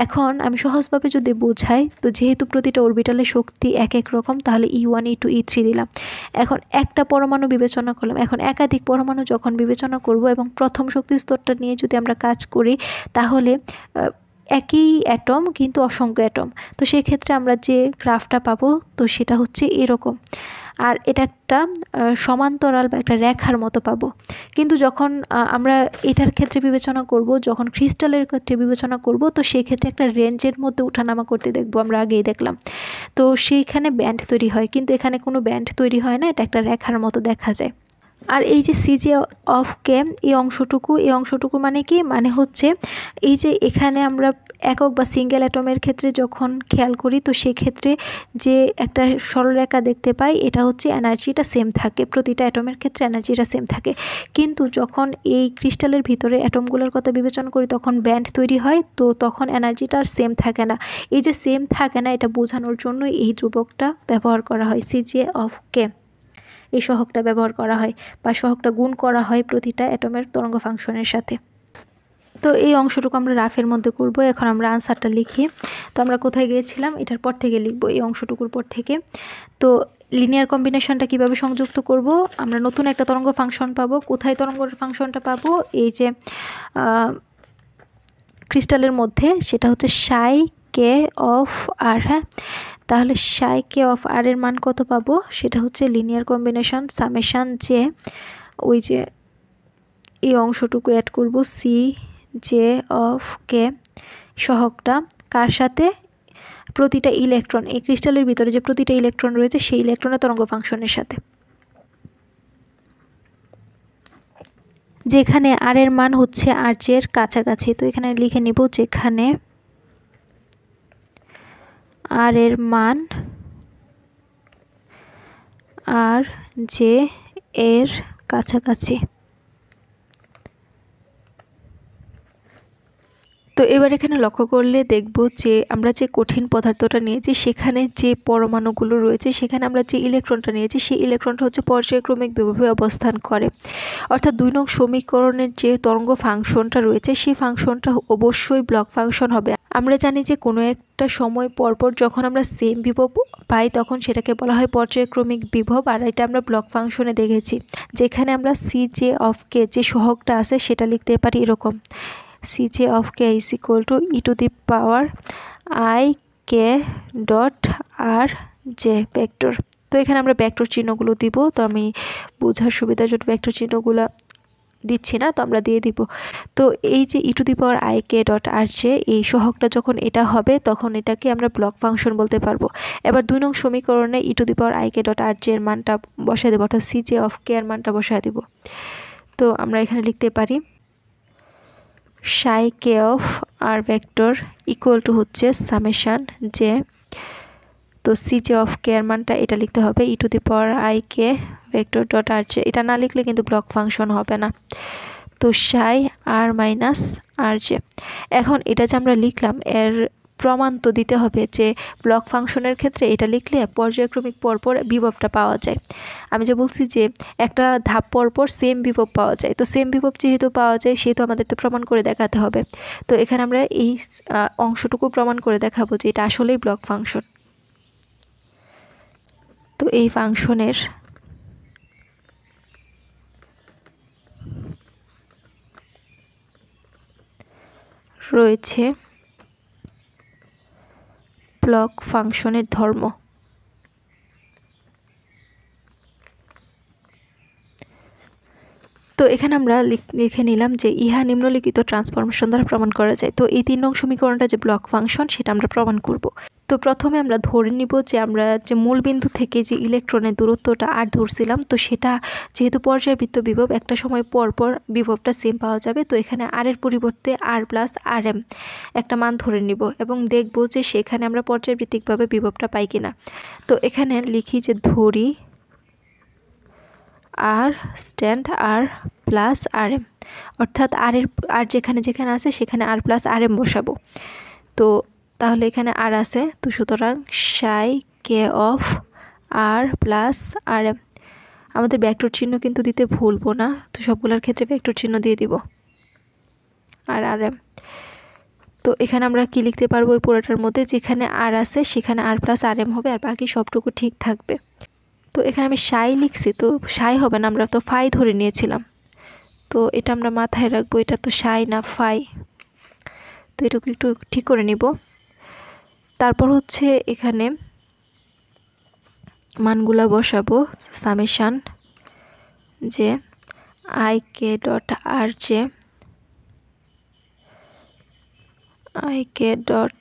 এখন আমি সহজভাবে যদি বোঝাই, তো যেহেতু প্রতিটা অরবিটালের শক্তি এক এক রকম, তাহলে E1 E2 E3 দিলাম। এখন একটা পরমাণু বিবেচনা করলাম, এখন একাধিক পরমাণু যখন বিবেচনা করব এবং প্রথম শক্তি স্তরটা নিয়ে যদি আমরা কাজ করি, তাহলে একই অ্যাটম কিন্তু অসংখ্য অ্যাটম। তো সেই ক্ষেত্রে আমরা যে গ্রাফটা পাবো তো সেটা হচ্ছে এরকম, আর এটা একটা সমান্তরাল বা একটা রেখার মতো পাবো। কিন্তু যখন আমরা এটার ক্ষেত্রে বিবেচনা করব, যখন ক্রিস্টালের ক্ষেত্রে বিবেচনা করব, তো সেই ক্ষেত্রে একটা রেঞ্জের মধ্যে ওঠানামা করতে দেখব, আমরা আগেই দেখলাম। তো সেইখানে ব্যান্ড তৈরি হয়, কিন্তু এখানে কোনো ব্যান্ড তৈরি হয় না, এটা একটা রেখার মতো দেখা যায়। আর এই যে সিজে অফ কে এই অংশটুকু মানে কি, মানে হচ্ছে এই যে এখানে আমরা একক বা সিঙ্গেল অ্যাটমের ক্ষেত্রে যখন খেয়াল করি, তো সেক্ষেত্রে যে একটা সরলরেখা দেখতে পাই, এটা হচ্ছে এনার্জিটা সেম থাকে, প্রতিটা অ্যাটমের ক্ষেত্রে এনার্জিটা সেম থাকে। কিন্তু যখন এই ক্রিস্টালের ভিতরে অ্যাটমগুলোর কথা বিবেচনা করি, তখন ব্যান্ড তৈরি হয়, তো তখন এনার্জিটা আর সেম থাকে না। এই যে সেম থাকে না, এটা বোঝানোর জন্য এই ধ্রুবকটা ব্যবহার করা হয়, সিজে অফ কে, এই সহগটা ব্যবহার করা হয় বা সহগটা গুণ করা হয় প্রতিটা অ্যাটমের তরঙ্গ ফাংশনের সাথে। তো এই অংশটুকু আমরা রাফের মধ্যে করব। এখন আমরা আনসারটা লিখি। তো আমরা কোথায় গিয়েছিলাম, এটার পর থেকে লিখব, এই অংশটুকুর পর থেকে। তো লিনিয়ার কম্বিনেশনটা কিভাবে সংযুক্ত করব, আমরা নতুন একটা তরঙ্গ ফাংশন পাবো। কোথায় তরঙ্গ ফাংশনটা পাবো, এই যে ক্রিস্টালের মধ্যে, সেটা হচ্ছে সাই কে অফ আর। হ্যাঁ, তাহলে সাই কে অফ আর এর মান কত পাবো, সেটা হচ্ছে লিনিয়ার কম্বিনেশন সামেশান যে ওই যে এই অংশটুকু অ্যাড করব, সি জে অফ কে সহগটা কার সাথে, প্রতিটা ইলেকট্রন, এই ক্রিস্টালের ভিতরে যে প্রতিটা ইলেকট্রন রয়েছে সেই ইলেকট্রনের তরঙ্গ ফাংশনের সাথে, যেখানে আর এর মান হচ্ছে আর জের কাছাকাছি। তো এখানে লিখে নিব যেখানে আর এর মান আর জে এর কাছাকাছি। তো এবার এখানে লক্ষ্য করলে দেখব যে আমরা যে কঠিন পদার্থটা নিয়েছি, সেখানে যে পরমাণুগুলো রয়েছে, সেখানে আমরা যে ইলেকট্রনটা নিয়েছি, সেই ইলেকট্রনটা হচ্ছে পর্যায়ক্রমিক বিভবে অবস্থান করে। অর্থাৎ 2 নং সমীকরণের যে তরঙ্গ ফাংশনটা রয়েছে, সেই ফাংশনটা অবশ্যই ব্লক ফাংশন হবে। আমরা জানি যে কোনো একটা সময় পরপর যখন আমরা সেম বিভব পাই, তখন সেটাকে বলা হয় পর্যায়ক্রমিক বিভব। আর এটা আমরা ব্লক ফাংশনে দেখেছি, যেখানে আমরা সি জে অফ কে যে সহগটা আছে সেটা লিখতে পারি এরকম, Cj of k is equal to e to the power I k dot r j vector. তো এখানে আমরা ভেক্টর চিহ্নগুলো দিব, তো আমি বোঝার সুবিধার জন্য ভেক্টর চিহ্নগুলো দিচ্ছি না, তো আমরা দিয়ে দিব। তো এই যে e to the power I k dot r j এই সহগটা যখন এটা হবে, তখন এটাকে আমরা ব্লক ফাংশন বলতে পারবো। এবার 2 নং সমীকরণে e to the power I k dot r j এর মানটা বসায় দেবো, অর্থাৎ Cj of k এর মানটা বসায় দেব। তো আমরা এখানে লিখতে পারি psi K of R vector equal to হচ্ছে সামেশান জে, তো সিজে অফ কে এর মানটা এটা লিখতে হবে E to the power I K vector dot R J. এটা না লিখলে কিন্তু ব্লক ফাংশন হবে না। তো সাই আর মাইনাস আর জে। এখন এটা যে আমরা লিখলাম, এর প্রমাণ তো দিতে হবে যে ব্লক ফাংশনের ক্ষেত্রে এটা লিখলে পর্যায়ক্রমিক পরপর বিভবটা পাওয়া যায়। আমি যে বলছি যে একটা ধাপ পরপর সেম বিভব পাওয়া যায়, তো সেম বিভব যেহেতু পাওয়া যায়, সেহেতু আমাদের তো প্রমাণ করে দেখাতে হবে। তো এখানে আমরা এই অংশটুকু প্রমাণ করে দেখাবো যে এটা আসলেই ব্লক ফাংশন। তো এই ফাংশনের রয়েছে ব্লক ফাংশনের ধর্ম। তো এখানে আমরা লিখে নিলাম যে ইহা নিম্নলিখিত ট্রান্সফরমেশন দ্বারা প্রমাণ করা যায়। তো এই 3 নং সমীকরণটা যে ব্লক ফাংশন, সেটা আমরা প্রমাণ করব। তো প্রথমে আমরা ধরে নিব যে আমরা যে মূল বিন্দু থেকে যে ইলেকট্রনের দূরত্বটা আর ধরছিলাম, তো সেটা যেহেতু পর্যায়বৃত্ত বিভব, একটা সময় পর পর বিভবটা সেম পাওয়া যাবে। তো এখানে আর এর পরিবর্তে আর প্লাস আর এম একটা মান ধরে নিব এবং দেখব যে সেখানে আমরা পর্যায়বৃত্তিকভাবে বিভবটা পাই কিনা। তো এখানে লিখি যে ধরি আর স্ট্যান্ড আর প্লাস আর এম, অর্থাৎ আর যেখানে যেখানে আছে সেখানে আর প্লাস আর এম বসাবো। তো তাহলে এখানে আর আছে, তো সুতরাং psi K of R plus R M. আমাদের ভেক্টর চিহ্ন কিন্তু দিতে ভুলবো না, তো সবগুলোর ক্ষেত্রে ভেক্টর চিহ্ন দিয়ে দিব আর আর এম। তো এখানে আমরা কি লিখতে পারবো, ওই পুরোটার মধ্যে যেখানে আর আছে সেখানে আর প্লাস আর এম হবে, আর বাকি সবটুকু ঠিক থাকবে। তো এখানে আমি সাই লিখছি, তো সাই হবে না, আমরা তো ফাই ধরে নিয়েছিলাম। তো এটা আমরা মাথায় রাখবো, এটা তো সাই না ফাই। তো এটুকু একটু ঠিক করে নিব। তারপর হচ্ছে এখানে মানগুলা বসাবো, সামেশান যে i K dot R j, i K dot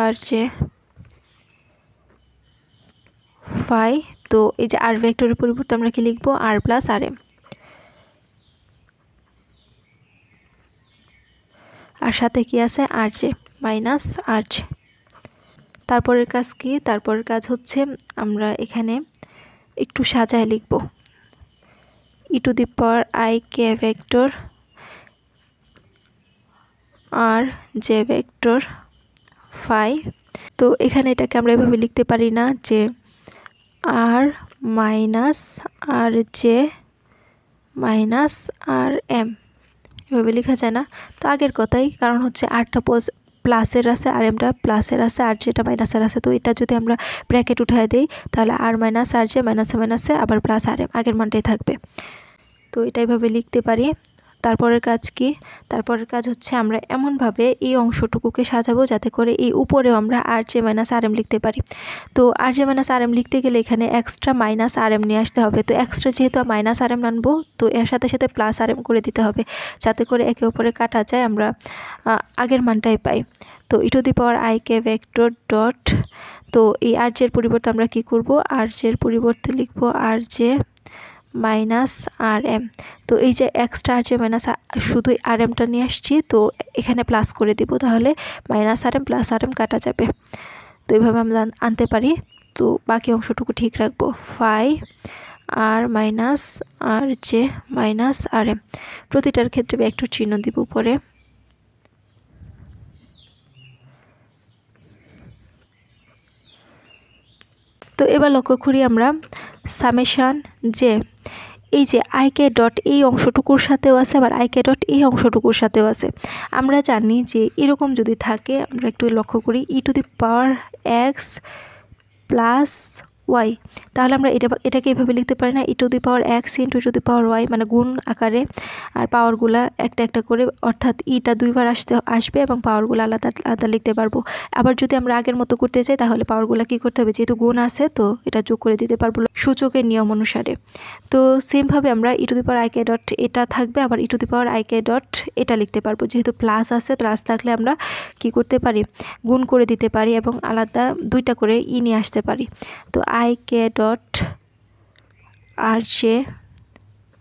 R J phi. তো এই যে আর ভেক্টরের পরিবর্তে আমরা কি লিখবো, আর প্লাস আর এম। আর সাথে কি আছে আর জে মাইনাস আর জে। তারপরের কাজ কি? তারপরের কাজ হচ্ছে আমরা এখানে একটু সাজায় লিখব e⁻ik ভেক্টর আর জে ভেক্টর ফাই। তো এখানে এটাকে আমরা এভাবে লিখতে পারি না যে আর মাইনাস আর জে মাইনাস আর এম, এভাবে লেখা যায় না। তো আগের কথাই, কারণ হচ্ছে আরটা প্লাসের আছে আর এমটা প্লাসের আছে আর যেটা মাইনাসের আছে। তো এটা যদি আমরা ব্র্যাকেট উঠায় দিই তাহলে আর মাইনাস আর জে মাইনাসে মাইনাসে আবার প্লাস আর এম, আগের মানটাই থাকবে। তো এটা এইভাবে লিখতে পারি। তারপরের কাজ কি? তারপরের কাজ হচ্ছে আমরা এমনভাবে এই অংশটুকুকে সাজাবো যাতে করে এই উপরেও আমরা আর জে মাইনাস আর এম লিখতে পারি। তো আর জে মাইনাস আর এম লিখতে গেলে এখানে এক্সট্রা মাইনাস আর এম নিয়ে আসতে হবে। তো এক্সট্রা যেহেতু মাইনাস আর এম আনবো, তো এর সাথে সাথে প্লাস আর এম করে দিতে হবে যাতে করে একে অপরে কাটা যায়, আমরা আগের মানটাই পাই। তো e⁻ik ভেক্টর ডট, তো এই আর জের পরিবর্তে আমরা কি করব? আর জের পরিবর্তে লিখব আর জে মাইনাস আর এম। তো এই যে এক্সট্রা আর জে মাইনাস শুধু আর এমটা নিয়ে আসছি, তো এখানে প্লাস করে দিব, তাহলে মাইনাস আর এম প্লাস আর এম কাটা যাবে। তো এইভাবে আমরা আনতে পারি। তো বাকি অংশটুকু ঠিক রাখবো, ফাই আর মাইনাস আর জে মাইনাস আর এম। প্রতিটার ক্ষেত্রে ভেক্টর চিহ্ন দিব উপরে। তো এবার লক্ষ্য করি আমরা সামেশান যে এই যে আইকে ডট এই অংশটুকুর সাথেও আছে, আবার আইকে ডট এই অংশটুকুর সাথেও আছে। আমরা জানি যে এরকম যদি থাকে, আমরা একটু লক্ষ্য করি e⁻x প্লাস ওয়াই, তাহলে আমরা এটাকে এভাবে লিখতে পারি না e⁻x ইন্টু e⁻y, মানে গুণ আকারে, আর পাওয়ারগুলা একটা একটা করে, অর্থাৎ ইটা দুইবার আসবে এবং পাওয়ারগুলো আলাদা আলাদা লিখতে পারবো। আবার যদি আমরা আগের মতো করতে চাই তাহলে পাওয়ারগুলো কী করতে হবে, যেহেতু গুণ আছে তো এটা যোগ করে দিতে পারবো সূচকের নিয়ম অনুসারে। তো সেমভাবে আমরা e⁻ik ডট এটা থাকবে, আবার e⁻ik ডট এটা লিখতে পারবো। যেহেতু প্লাস আছে, প্লাস থাকলে আমরা কি করতে পারি, গুণ করে দিতে পারি এবং আলাদা দুইটা করে ই নিয়ে আসতে পারি। তো ik ডট আর জে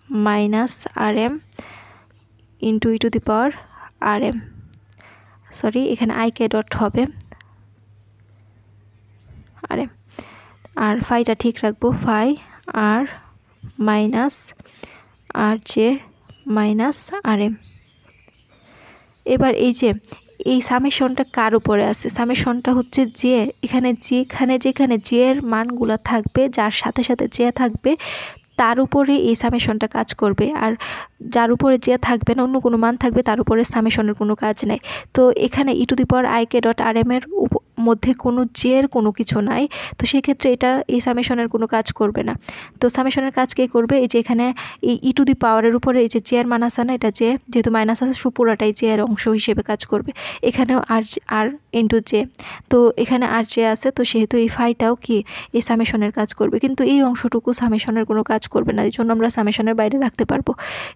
মাইনাস আর M into e⁻r m, sorry এখানে ik ডট হবে আর এম, আর ফাইটা ঠিক রাখবো, ফাই আর মাইনাস আর জে মাইনাস আর এম। এবার এই যে এই সামেশনটা কার উপরে আছে? সামেশনটা হচ্ছে যে এখানে যেখানে জে এর মানগুলো থাকবে, যার সাথে সাথে জে থাকবে, তার উপরে এই সামেশনটা কাজ করবে। আর যার উপরে যে থাকবে না, অন্য কোনো মান থাকবে, তার উপরে সামেশনের কোনো কাজ নেই। তো এখানে e⁻ik ডট আর এম এর মধ্যে কোনো জে এর কোনো কিছু নাই, তো সেক্ষেত্রে এটা এই সামেশনের কোনো কাজ করবে না। তো সামেশনের কাজ কে করবে? এই যে এখানে এই e⁻এর উপরে এই যে জে এর মান আছে না, এটা জে, যেহেতু মাইনাস আছে পুরোটাই জে এর অংশ হিসেবে কাজ করবে। এখানেও আর ইন্টু জে, তো এখানে আর জে আছে, তো সেহেতু এই ফাইটাও কি এই সামেশনের কাজ করবে, কিন্তু এই অংশটুকু সামেশনের কোনো কাজ করবে না। এই জন্য আমরা সামেশনের বাইরে রাখতে পারবো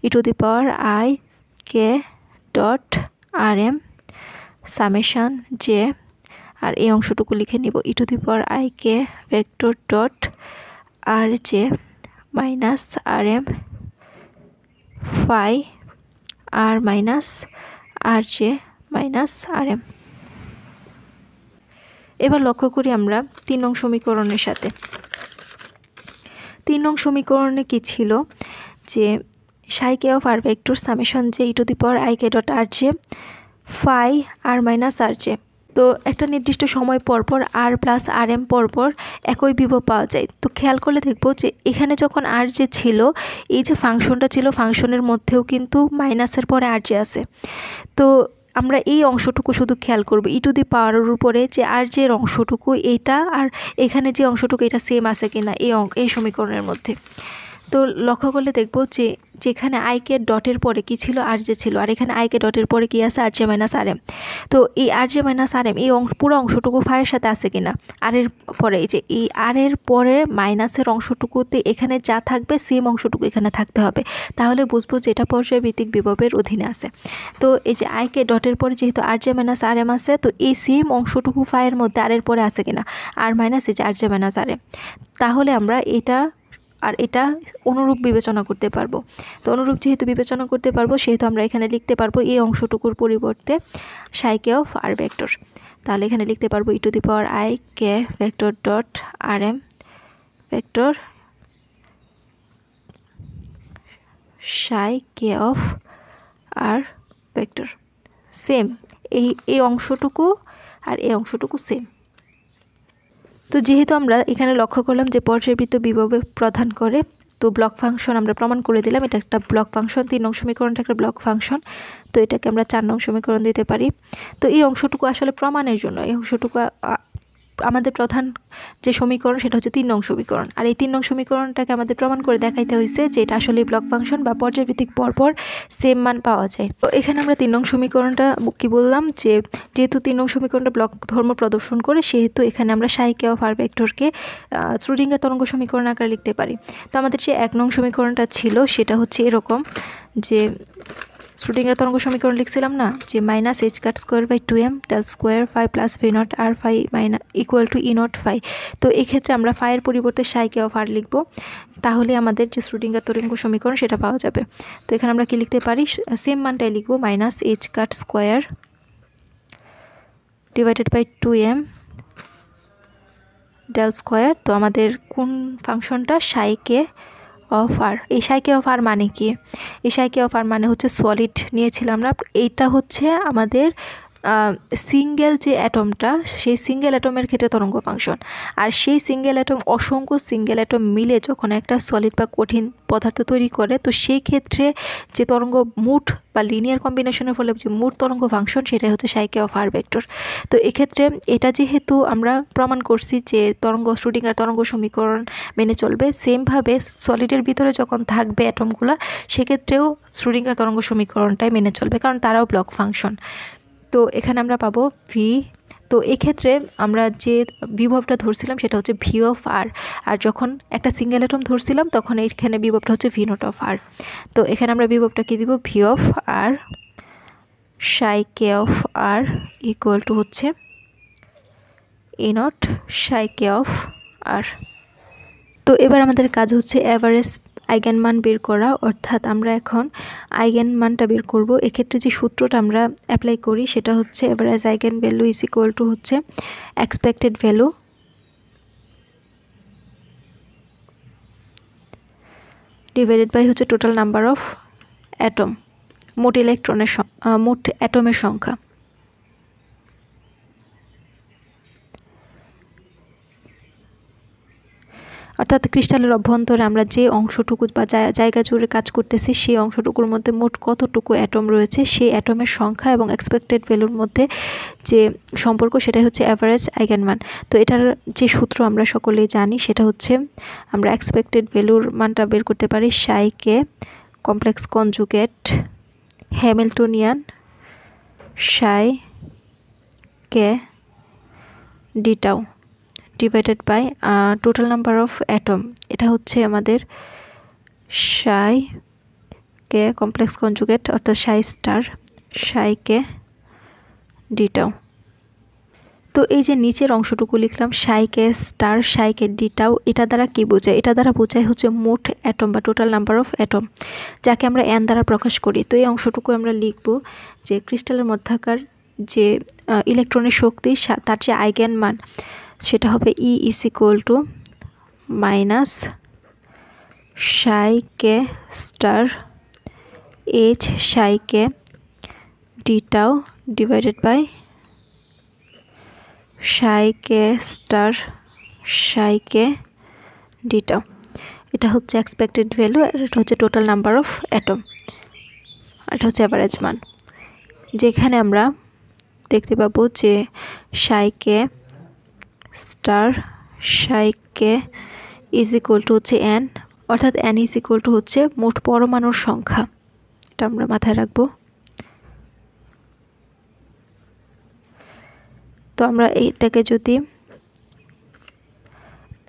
e⁻ik dot R M summation J, আর এই অংশটুকু লিখে নিব e⁻ik ভেক্টর ডট আর জে মাইনাস আর এম ফাই আর মাইনাস আর জে মাইনাস আর এম। এবার লক্ষ্য করি আমরা 3 নং সমীকরণের সাথে। 3 নং সমীকরণে কি ছিল, যে psi K of R vector summation J e⁻ik dot R J phi R minus R J. তো একটা নির্দিষ্ট সময় পরপর আর প্লাস আর এম পরপর একই বিভব পাওয়া যায়। তো খেয়াল করলে দেখবো যে এখানে যখন আর জে ছিল, এই যে ফাংশনটা ছিল, ফাংশনের মধ্যেও কিন্তু মাইনাসের পরে আর জে আছে। তো আমরা এই অংশটুকু শুধু খেয়াল করব e⁻এর উপরে যে আর জের অংশটুকু এইটা, আর এখানে যে অংশটুকু এটা সেম আছে কিনা এই সমীকরণের মধ্যে। তো লক্ষ্য করলে দেখব যে যেখানে আইকে ডটের পরে কি ছিল, আর জে ছিল, আর এখানে আইকে ডটের পরে কি আছে, আর জে মাইনাস আর এম। তো এই আর জে মাইনাস আর এম এই পুরো অংশটুকু ফাইয়ের সাথে আছে কিনা, আর এর পরে এই যে এই আর এর পরে মাইনাসের অংশটুকুতে এখানে যা থাকবে সেম অংশটুকু এখানে থাকতে হবে, তাহলে বুঝবো যে এটা পর্যায়ভিত্তিক বিভবের অধীনে আছে। তো এই যে আইকে ডটের পরে যেহেতু আর জে মাইনাস আর এম আছে, তো এই সেম অংশটুকু ফাইয়ের মধ্যে আর এর পরে আছে কিনা, আর মাইনাস এই যে আর জে মাইনাস আর এম, তাহলে আমরা এটা আর এটা অনুরূপ বিবেচনা করতে পারবো। তো অনুরূপ যেহেতু বিবেচনা করতে পারবো সেহেতু আমরা এখানে লিখতে পারবো এই অংশটুকুর পরিবর্তে সাই কে অফ আর ভেক্টর। তাহলে এখানে লিখতে পারবো e two the power i k vector dot rm vector Sai K of R vector. Same এই অংশটুকু আর এই অংশটুকু সেম। তো যেহেতু আমরা এখানে লক্ষ্য করলাম যে পর্যায়বৃত্ত বিভবে প্রদান করে, তো ব্লক ফাংশন আমরা প্রমাণ করে দিলাম এটা একটা ব্লক ফাংশন। 3 নং সমীকরণটা একটা ব্লক ফাংশন, তো এটাকে আমরা 4 নং সমীকরণ দিতে পারি। তো এই অংশটুকু আসলে প্রমাণের জন্য, এই অংশটুকু আমাদের প্রধান যে সমীকরণ সেটা হচ্ছে 3 নং সমীকরণ, আর এই 3 নং সমীকরণটাকে আমাদের প্রমাণ করে দেখাইতে হয়েছে যে এটা আসলে ব্লক ফাংশন বা পর্যায়ভিত্তিক পরপর সেম মান পাওয়া যায়। তো এখানে আমরা 3 নং সমীকরণটা কি বললাম যে যেহেতু 3 নং সমীকরণটা ব্লক ধর্ম প্রদর্শন করে সেহেতু এখানে আমরা সাই কে অফ আর ভেক্টরকে শ্রোডিঙ্গার তরঙ্গ সমীকরণ আকারে লিখতে পারি। তো আমাদের যে 1 নং সমীকরণটা ছিল সেটা হচ্ছে এরকম যে শ্রোডিঙ্গার তরঙ্গ সমীকরণ লিখছিলাম না যে minus h cut square by 2m del square phi plus V naught r phi minus equal to E naught phi. তো এক্ষেত্রে আমরা ফাইয়ের পরিবর্তে সাই কে অফ আর লিখবো, তাহলে আমাদের যে শ্রোডিঙ্গার তরঙ্গ সমীকরণ সেটা পাওয়া যাবে। তো এখানে আমরা কি লিখতে পারি, সেম মানটাই লিখবো minus h cut square divided by 2m del square. তো আমাদের কোন ফাংশনটা, সাই কে অফ আর। এই সাই কে অফ আর মানে কি, এই সাই কে অফ আর মানে হচ্ছে সলিড নিয়েছিলাম না, এইটা হচ্ছে আমাদের সিঙ্গেল যে অ্যাটমটা সেই সিঙ্গেল অ্যাটমের ক্ষেত্রে তরঙ্গ ফাংশন। আর সেই সিঙ্গেল অ্যাটম অসংখ্য সিঙ্গেল অ্যাটম মিলে যখন একটা সলিড বা কঠিন পদার্থ তৈরি করে, তো সেই ক্ষেত্রে যে তরঙ্গ মুঠ বা লিনিয়ার কম্বিনেশনের ফলে যে মুঠ তরঙ্গ ফাংশন সেটাই হচ্ছে সাই কে অফ আর ভেক্টর। তো এক্ষেত্রে এটা যেহেতু আমরা প্রমাণ করছি যে শ্রোডিঙ্গার তরঙ্গ সমীকরণ মেনে চলবে, সেমভাবে সলিডের ভিতরে যখন থাকবে অ্যাটমগুলো সেক্ষেত্রেও শ্রোডিঙ্গার তরঙ্গ সমীকরণটাই মেনে চলবে, কারণ তারাও ব্লক ফাংশন। তো এখানে আমরা পাবো ভি। তো এক্ষেত্রে আমরা যে বিভবটা ধরছিলাম সেটা হচ্ছে ভি অফ আর, আর যখন একটা সিঙ্গেল অ্যাটম ধরছিলাম তখন এখানে বিভবটা হচ্ছে ভি নট অফ আর। তো এখানে আমরা বিভবটা কি দিব, V of R Sai K of R equal to হচ্ছে ই নট সাই কে অফ আর। তো এবার আমাদের কাজ হচ্ছে অ্যাভারেজ আইগেন মান বের করা, অর্থাৎ আমরা এখন আইগেন মানটা বের করব। এক্ষেত্রে যে সূত্রটা আমরা অ্যাপ্লাই করি সেটা হচ্ছে average eigen value is equal to হচ্ছে এক্সপেক্টেড ভ্যালু ডিভাইডেড বাই হচ্ছে টোটাল নাম্বার অফ অ্যাটম, মোট ইলেকট্রনের মোট অ্যাটমের সংখ্যা। অর্থাৎ ক্রিস্টালের অভ্যন্তরে আমরা যে অংশটুকু বা জায়গা জুড়ে কাজ করতেছি সেই অংশটুকুর মধ্যে মোট কতটুকু অ্যাটম রয়েছে সেই অ্যাটমের সংখ্যা এবং এক্সপেক্টেড ভ্যালুর মধ্যে যে সম্পর্ক সেটাই হচ্ছে অ্যাভারেজ আইগেন মান। তো এটার যে সূত্র আমরা সকলেই জানি সেটা হচ্ছে আমরা এক্সপেক্টেড ভ্যালুর মানটা বের করতে পারি psi K complex conjugate Hamiltonian psi k d tau divided by total number of atom, এটা হচ্ছে আমাদের সাই কে কমপ্লেক্স কনজুগেট অর্থাৎ সাই স্টার সাই কে ডি টাউ। তো এই যে নিচের অংশটুকু লিখলাম সাই কে স্টার সাই কে ডি টাউ, এটা দ্বারা কি বোঝায়, এটা দ্বারা বোঝায় হচ্ছে মোট অ্যাটম বা টোটাল নাম্বার অফ অ্যাটম, যাকে আমরা এন দ্বারা প্রকাশ করি। তো এই অংশটুকু আমরা লিখব যে ক্রিস্টালের মধ্যকার যে ইলেকট্রনের শক্তি তার যে আইগেন মান সেটা হবে E is equal to minus psi K star h psi k d tau divided by psi K star Sai k d tau. এটা হচ্ছে এক্সপেক্টেড ভ্যালু আর এটা হচ্ছে টোটাল নাম্বার অফ অ্যাটম, এটা হচ্ছে অ্যাভারেজ মান। যেখানে আমরা দেখতে পাবো যে psi K star Sai K is equal to হচ্ছে এন, অর্থাৎ এন ইজ ইকুয়াল টু হচ্ছে মোট পরমাণুর সংখ্যা, এটা আমরা মাথায় রাখবো। তো আমরা এইটাকে যদি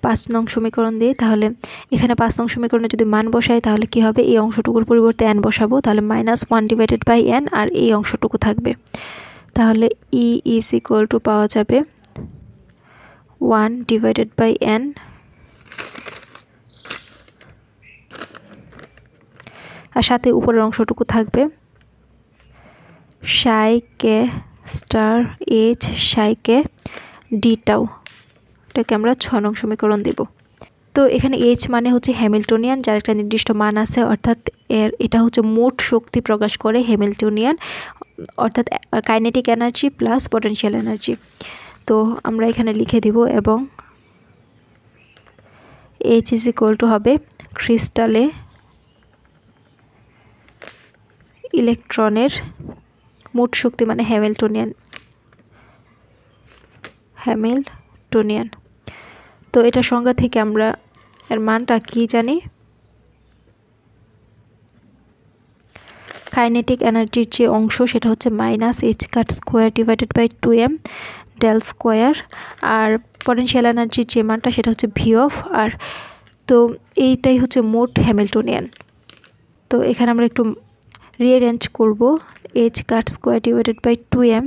5 নং সমীকরণ দিই তাহলে এখানে 5 নং সমীকরণে যদি মান বসাই তাহলে কি হবে, এই অংশটুকুর পরিবর্তে এন বসাবো, তাহলে -1 ডিভাইডেড বাই এন আর এই অংশটুকু থাকবে, তাহলে ই ইজ ইকুয়াল টু পাওয়া যাবে 1 ডিভাইডেড বাই এন আর সাথে উপরের অংশটুকু থাকবে সাই কে star h psi k d tau. এটাকে আমরা 6 নং সমীকরণ দেব। তো এখানে এইচ মানে হচ্ছে হ্যামিল্টনিয়ান, যার একটা নির্দিষ্ট মান আছে, অর্থাৎ এটা হচ্ছে মোট শক্তি প্রকাশ করে হ্যামিল্টনিয়ান, অর্থাৎ kinetic energy plus potential energy. তো আমরা এখানে লিখে দিব এবং এইচ ইজ ইকুয়াল টু হবে ক্রিস্টালে ইলেকট্রনের মোট শক্তি মানে হ্যামিল্টনিয়ান। তো এটা সংজ্ঞা থেকে আমরা এর মানটা কি জানি, কাইনেটিক এনার্জির যে অংশ সেটা হচ্ছে -h² divided by 2m del square, আর পটেনশিয়াল এনার্জির যে মানটা সেটা হচ্ছে v/r। তো এইটাই হচ্ছে মোট হ্যামিল্টনিয়ান। তো এখানে আমরা একটু রিঅ্যারেঞ্জ করব, h² divided by 2m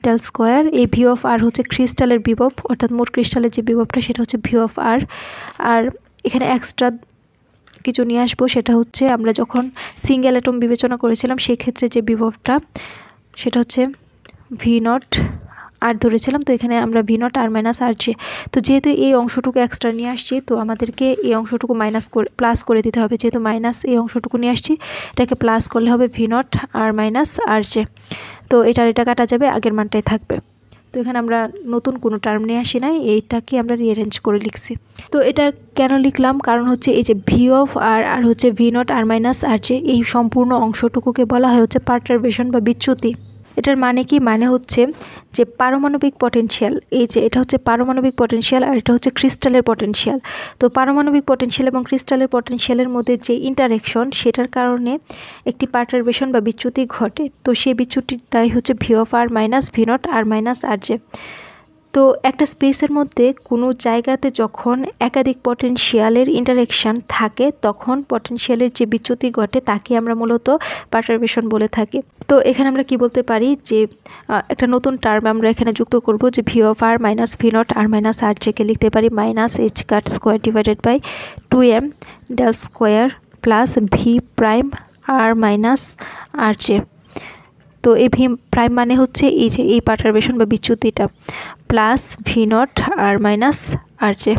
del square, এই v/r হচ্ছে ক্রিস্টালের বিভব, অর্থাৎ মোট ক্রিস্টালের যে বিভবটা সেটা হচ্ছে v/r। আর এখানে এক্সট্রা কিছু নিয়ে আসবো, সেটা হচ্ছে আমরা যখন সিঙ্গেল অ্যাটম বিবেচনা করেছিলাম সেক্ষেত্রে যে বিভবটা সেটা হচ্ছে v0 আর ধরেছিলাম। তো এখানে আমরা v0 r মাইনাস আর জে, তো যেহেতু এই অংশটুকু এক্সট্রা নিয়ে আসছি তো আমাদেরকে এই অংশটুকু প্লাস করে দিতে হবে, যেহেতু মাইনাস এই অংশটুকু নিয়ে আসছি এটাকে প্লাস করলে হবে v0 r মাইনাস আর জে। তো এটা কাটা যাবে, আগের মানটাই থাকবে। তো এখানে আমরা নতুন কোনো টার্ম নিয়ে আসি নাই, এইটাকে আমরা রিঅ্যারেঞ্জ করে লিখছি। তো এটা কেন লিখলাম, কারণ হচ্ছে এই যে v/r আর হচ্ছে v0 r মাইনাস আর জে, এই সম্পূর্ণ অংশটুকুকে বলা হয় হচ্ছে পারটারবেশন বা বিচ্যুতি। এটার মানে কি, মানে হচ্ছে যে পারমাণবিক পটেনশিয়াল, এই যে এটা হচ্ছে পারমাণবিক পটেনশিয়াল আর এটা হচ্ছে ক্রিস্টালের পটেনশিয়াল। তো পারমাণবিক পটেনশিয়াল এবং ক্রিস্টালের পটেনশিয়ালের মধ্যে যে ইন্টারেকশন সেটার কারণে একটি পারটারবেশন বা বিচ্যুতি ঘটে। তো সেই বিচ্যুতির তাই হচ্ছে v/r minus v0 r minus আর জে। তো একটা স্পেসের মধ্যে কোনো জায়গাতে যখন একাধিক পটেনশিয়ালের ইন্টারেকশন থাকে তখন পটেনশিয়ালের যে বিচ্যুতি ঘটে তাকে আমরা মূলত পারটারবেশন বলে থাকি। তো এখানে আমরা কি বলতে পারি যে একটা নতুন টার্ম আমরা এখানে যুক্ত করব, যে v/r minus v0 r minus R জেকে লিখতে পারি -h² divided by 2m del square plus v' minus R J. তো এই ভি প্রাইম মানে হচ্ছে এই যে এই পারটারবেশন বা বিচ্যুতিটা, প্লাস v0 r মাইনাস আর জে।